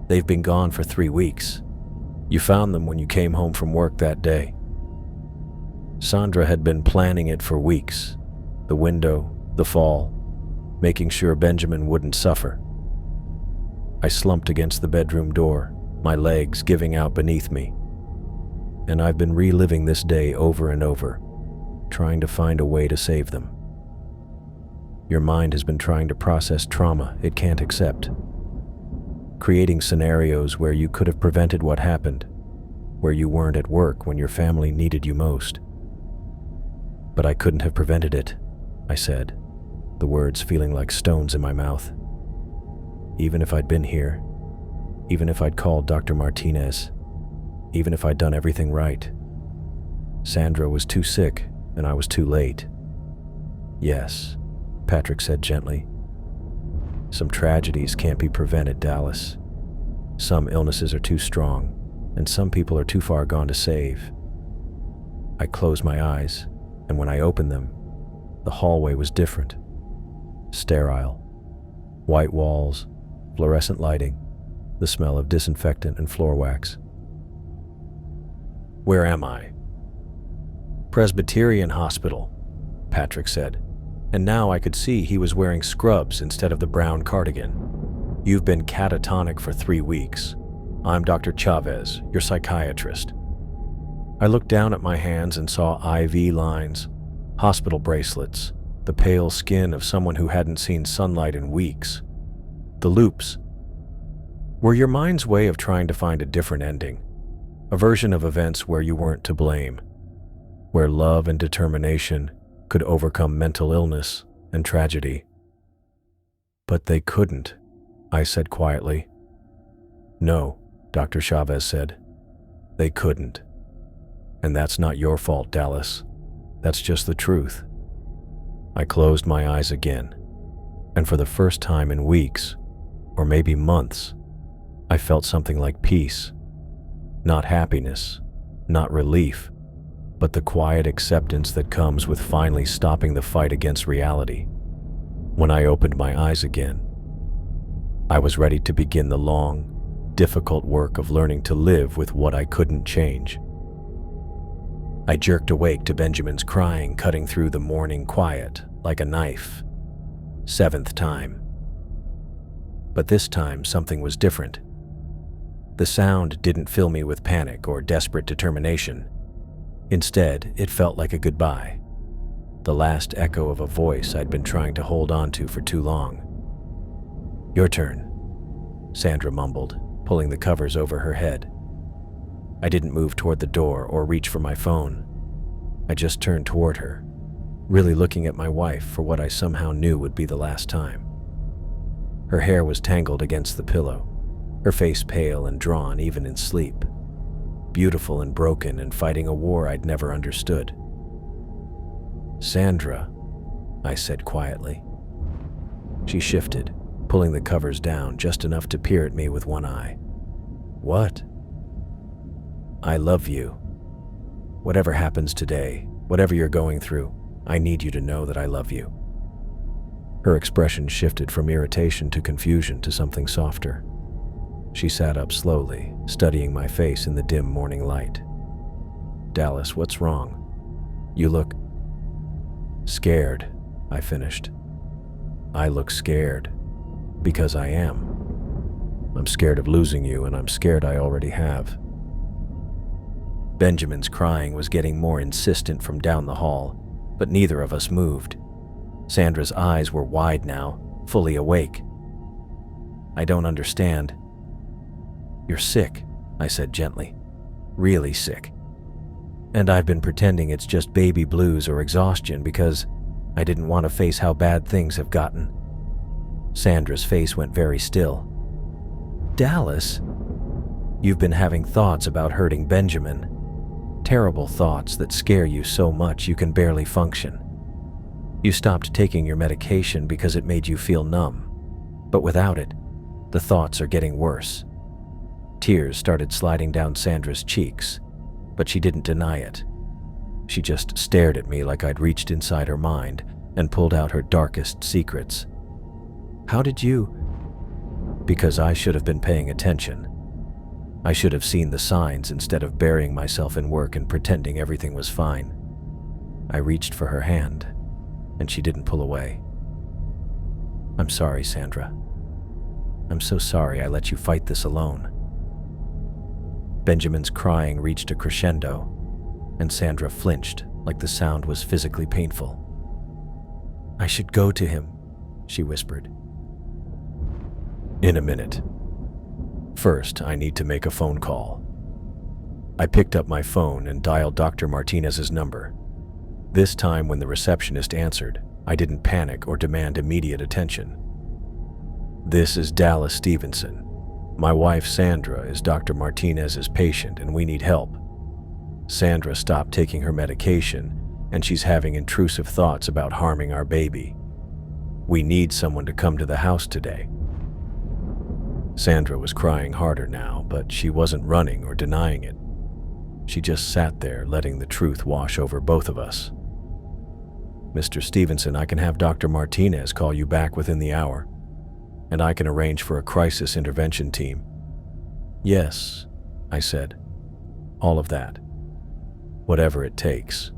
"They've been gone for 3 weeks. You found them when you came home from work that day." Sandra had been planning it for weeks. The window, the fall, making sure Benjamin wouldn't suffer. I slumped against the bedroom door, my legs giving out beneath me. And I've been reliving this day over and over, trying to find a way to save them. Your mind has been trying to process trauma it can't accept, creating scenarios where you could have prevented what happened, where you weren't at work when your family needed you most. "But I couldn't have prevented it," I said, the words feeling like stones in my mouth. "Even if I'd been here, even if I'd called Dr. Martinez, even if I'd done everything right. Sandra was too sick and I was too late." "Yes," Patrick said gently. "Some tragedies can't be prevented, Dallas. Some illnesses are too strong, and some people are too far gone to save." I closed my eyes, and when I opened them, the hallway was different. Sterile. White walls, fluorescent lighting, the smell of disinfectant and floor wax. "Where am I?" "Presbyterian Hospital," Patrick said, and now I could see he was wearing scrubs instead of the brown cardigan. "You've been catatonic for 3 weeks. I'm Dr. Chavez, your psychiatrist." I looked down at my hands and saw IV lines, Hospital bracelets, the pale skin of someone who hadn't seen sunlight in weeks. The loops were your mind's way of trying to find a different ending, a version of events where you weren't to blame, where love and determination could overcome mental illness and tragedy. But they couldn't, I said quietly. No, Dr. Chavez said. They couldn't. And that's not your fault, Dallas. That's just the truth. I closed my eyes again, and for the first time in weeks, or maybe months, I felt something like peace. Not happiness, not relief, but the quiet acceptance that comes with finally stopping the fight against reality. When I opened my eyes again, I was ready to begin the long, difficult work of learning to live with what I couldn't change. I jerked awake to Benjamin's crying cutting through the morning quiet like a knife. 7th time. But this time something was different. The sound didn't fill me with panic or desperate determination. Instead, it felt like a goodbye, the last echo of a voice I'd been trying to hold on to for too long. "Your turn," Sandra mumbled, pulling the covers over her head. I didn't move toward the door or reach for my phone. I just turned toward her, really looking at my wife for what I somehow knew would be the last time. Her hair was tangled against the pillow, her face pale and drawn even in sleep, beautiful and broken and fighting a war I'd never understood. "Sandra," I said quietly. She shifted, pulling the covers down just enough to peer at me with one eye. "What?" "I love you. Whatever happens today, whatever you're going through, I need you to know that I love you." Her expression shifted from irritation to confusion to something softer. She sat up slowly, studying my face in the dim morning light. "Dallas, what's wrong? You look..." "Scared," I finished. "I look scared because I am. I'm scared of losing you, and I'm scared I already have." Benjamin's crying was getting more insistent from down the hall, but neither of us moved. Sandra's eyes were wide now, fully awake. "I don't understand." "You're sick," I said gently. "Really sick. And I've been pretending it's just baby blues or exhaustion because I didn't want to face how bad things have gotten." Sandra's face went very still. "Dallas, you've been having thoughts about hurting Benjamin. Terrible thoughts that scare you so much you can barely function. You stopped taking your medication because it made you feel numb. But without it, the thoughts are getting worse." Tears started sliding down Sandra's cheeks, but she didn't deny it. She just stared at me like I'd reached inside her mind and pulled out her darkest secrets. "How did you..." "Because I should have been paying attention. I should have seen the signs instead of burying myself in work and pretending everything was fine." I reached for her hand, and she didn't pull away. "I'm sorry, Sandra. I'm so sorry I let you fight this alone." Benjamin's crying reached a crescendo, and Sandra flinched like the sound was physically painful. "I should go to him," she whispered. "In a minute. First, I need to make a phone call." I picked up my phone and dialed Dr. Martinez's number. This time when the receptionist answered, I didn't panic or demand immediate attention. "This is Dallas Stevenson. My wife Sandra is Dr. Martinez's patient and we need help. Sandra stopped taking her medication and she's having intrusive thoughts about harming our baby. We need someone to come to the house today." Sandra was crying harder now, but she wasn't running or denying it. She just sat there, letting the truth wash over both of us. "Mr. Stevenson, I can have Dr. Martinez call you back within the hour, and I can arrange for a crisis intervention team." "Yes," I said. "All of that. Whatever it takes."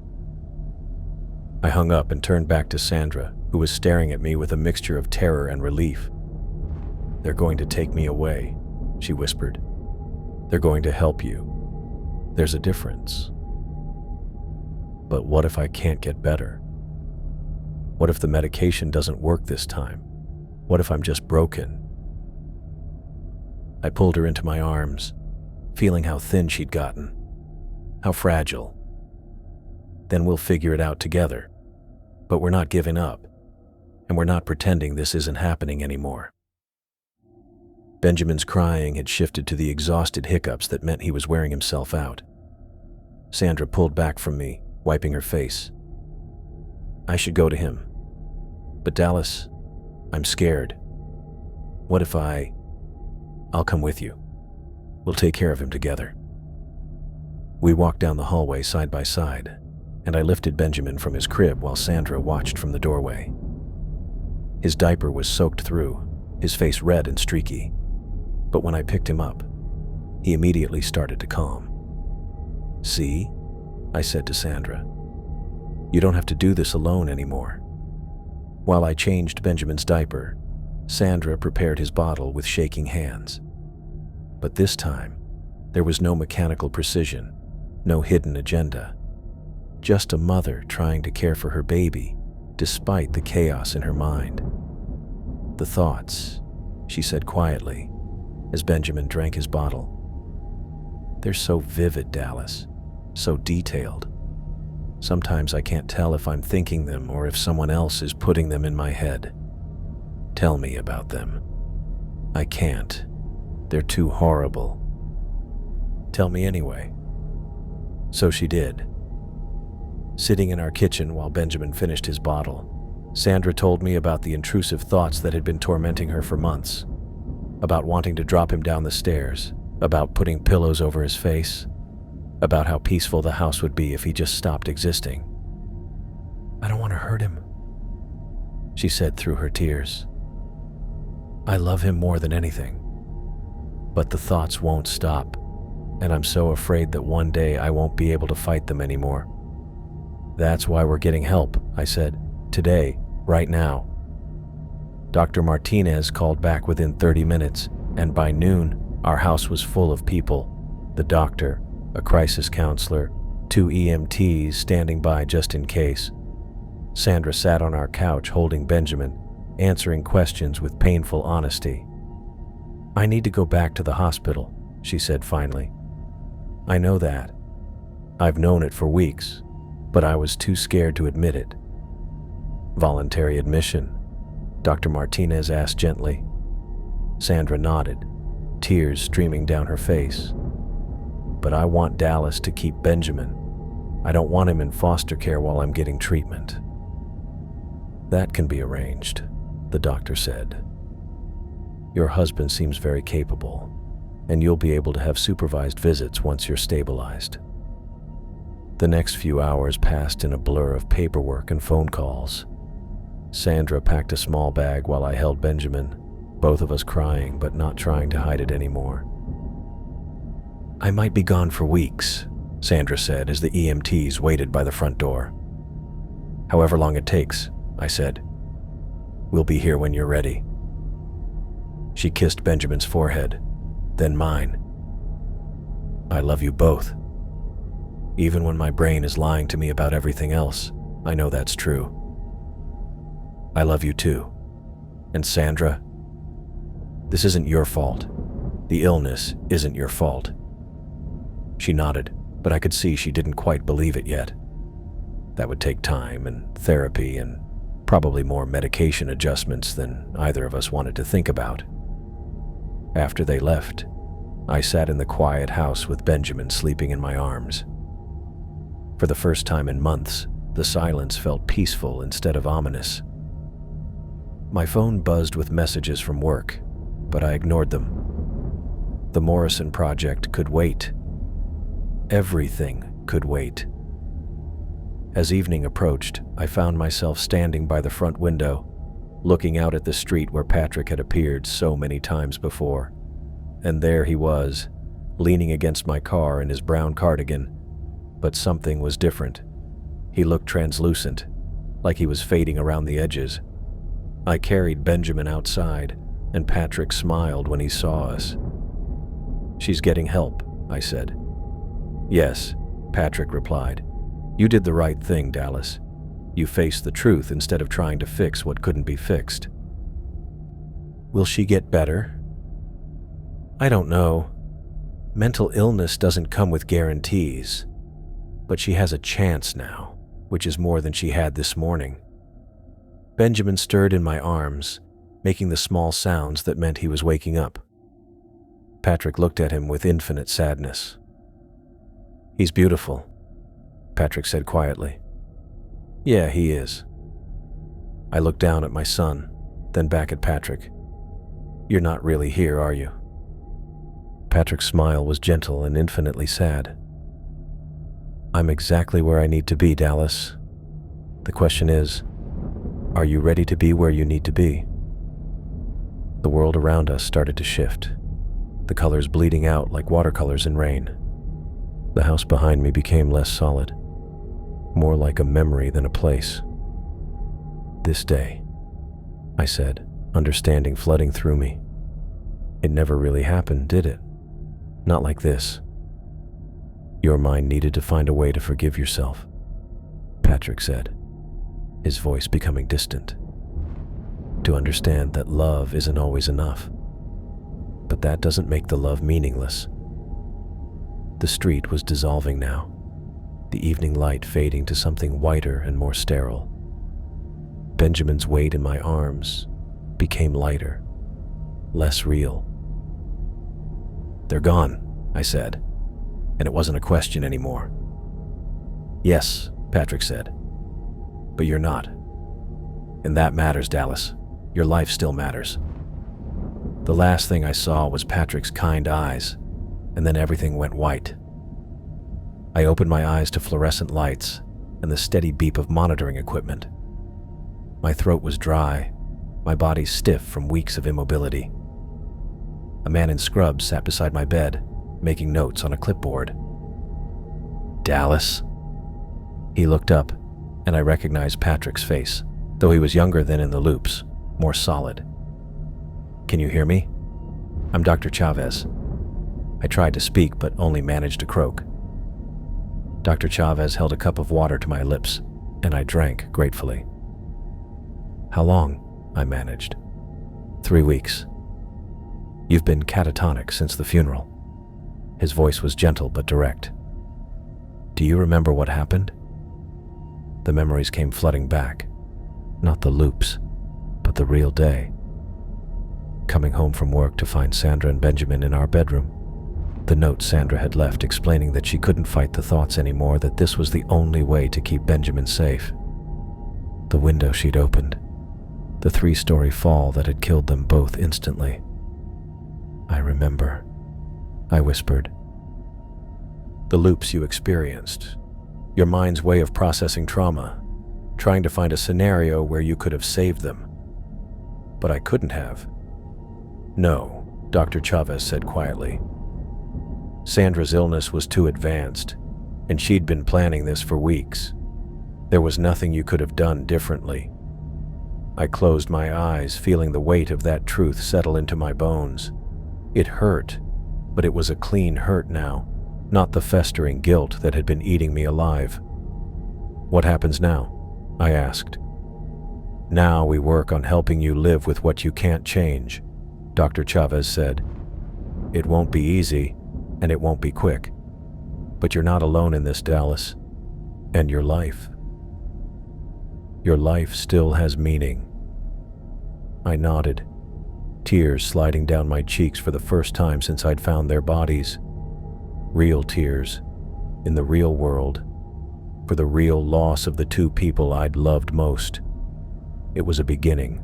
I hung up and turned back to Sandra, who was staring at me with a mixture of terror and relief. "They're going to take me away," she whispered. "They're going to help you. There's a difference." "But what if I can't get better?" What if the medication doesn't work this time? What if I'm just broken? I pulled her into my arms, feeling how thin she'd gotten, how fragile. Then we'll figure it out together. But we're not giving up, and we're not pretending this isn't happening anymore. Benjamin's crying had shifted to the exhausted hiccups that meant he was wearing himself out. Sandra pulled back from me, wiping her face. I should go to him. But Dallas, I'm scared. What if I'll come with you. We'll take care of him together. We walked down the hallway side by side, and I lifted Benjamin from his crib while Sandra watched from the doorway. His diaper was soaked through, his face red and streaky. But when I picked him up, he immediately started to calm. See, I said to Sandra, you don't have to do this alone anymore. While I changed Benjamin's diaper, Sandra prepared his bottle with shaking hands. But this time, there was no mechanical precision, no hidden agenda. Just a mother trying to care for her baby, despite the chaos in her mind. The thoughts, she said quietly, as Benjamin drank his bottle. They're so vivid, Dallas, so detailed. Sometimes I can't tell if I'm thinking them or if someone else is putting them in my head. Tell me about them. I can't. They're too horrible. Tell me anyway. So she did. Sitting in our kitchen while Benjamin finished his bottle, Sandra told me about the intrusive thoughts that had been tormenting her for months, about wanting to drop him down the stairs, about putting pillows over his face, about how peaceful the house would be if he just stopped existing. I don't want to hurt him, she said through her tears. I love him more than anything, but the thoughts won't stop, and I'm so afraid that one day I won't be able to fight them anymore. That's why we're getting help, I said, today, right now. Dr. Martinez called back within 30 minutes, and by noon, our house was full of people. The doctor, a crisis counselor, 2 EMTs standing by just in case. Sandra sat on our couch holding Benjamin, answering questions with painful honesty. I need to go back to the hospital, she said finally. I know that. I've known it for weeks, but I was too scared to admit it. Voluntary admission? Dr. Martinez asked gently. Sandra nodded, tears streaming down her face. But I want Dallas to keep Benjamin. I don't want him in foster care while I'm getting treatment. That can be arranged, the doctor said. Your husband seems very capable, and you'll be able to have supervised visits once you're stabilized. The next few hours passed in a blur of paperwork and phone calls. Sandra packed a small bag while I held Benjamin, both of us crying but not trying to hide it anymore. I might be gone for weeks, Sandra said as the EMTs waited by the front door. However long it takes, I said. We'll be here when you're ready. She kissed Benjamin's forehead, then mine. I love you both. Even when my brain is lying to me about everything else, I know that's true. I love you too. And Sandra, this isn't your fault. The illness isn't your fault. She nodded, but I could see she didn't quite believe it yet. That would take time and therapy and probably more medication adjustments than either of us wanted to think about. After they left, I sat in the quiet house with Benjamin sleeping in my arms. For the first time in months, the silence felt peaceful instead of ominous. My phone buzzed with messages from work, but I ignored them. The Morrison project could wait. Everything could wait. As evening approached, I found myself standing by the front window, looking out at the street where Patrick had appeared so many times before. And there he was, leaning against my car in his brown cardigan. But something was different. He looked translucent, like he was fading around the edges. I carried Benjamin outside, and Patrick smiled when he saw us. She's getting help, I said. Yes, Patrick replied. You did the right thing, Dallas. You face the truth instead of trying to fix what couldn't be fixed. Will she get better? I don't know. Mental illness doesn't come with guarantees, but she has a chance now, which is more than she had this morning. Benjamin stirred in my arms, making the small sounds that meant he was waking up. Patrick looked at him with infinite sadness. He's beautiful, Patrick said quietly. Yeah, he is. I looked down at my son, then back at Patrick. You're not really here, are you? Patrick's smile was gentle and infinitely sad. I'm exactly where I need to be, Dallas. The question is, are you ready to be where you need to be? The world around us started to shift, the colors bleeding out like watercolors in rain. The house behind me became less solid, more like a memory than a place. This day, I said, understanding flooding through me. It never really happened, did it? Not like this. Your mind needed to find a way to forgive yourself, Patrick said, his voice becoming distant. To understand that love isn't always enough. But that doesn't make the love meaningless. The street was dissolving now, the evening light fading to something whiter and more sterile. Benjamin's weight in my arms became lighter, less real. They're gone, I said, and it wasn't a question anymore. Yes, Patrick said, but you're not. And that matters, Dallas. Your life still matters. The last thing I saw was Patrick's kind eyes, and then everything went white. I opened my eyes to fluorescent lights and the steady beep of monitoring equipment. My throat was dry, my body stiff from weeks of immobility. A man in scrubs sat beside my bed, making notes on a clipboard. Dallas? He looked up, and I recognized Patrick's face, though he was younger than in the loops, more solid. Can you hear me? I'm Dr. Chavez. I tried to speak, but only managed to croak. Dr. Chavez held a cup of water to my lips, and I drank gratefully. How long? I managed. 3 weeks. You've been catatonic since the funeral. His voice was gentle but direct. Do you remember what happened? The memories came flooding back. Not the loops, but the real day. Coming home from work to find Sandra and Benjamin in our bedroom. The note Sandra had left explaining that she couldn't fight the thoughts anymore, that this was the only way to keep Benjamin safe. The window she'd opened. The 3-story fall that had killed them both instantly. I remember, I whispered. The loops you experienced. Your mind's way of processing trauma, trying to find a scenario where you could have saved them. But I couldn't have. No, Dr. Chavez said quietly. Sandra's illness was too advanced, and she'd been planning this for weeks. There was nothing you could have done differently. I closed my eyes, feeling the weight of that truth settle into my bones. It hurt, but it was a clean hurt now, not the festering guilt that had been eating me alive. What happens now? I asked. Now we work on helping you live with what you can't change, Dr. Chavez said. It won't be easy, and it won't be quick. But you're not alone in this, Dallas. And your life still has meaning. I nodded, tears sliding down my cheeks for the first time since I'd found their bodies. Real tears, in the real world, for the real loss of the 2 people I'd loved most. It was a beginning,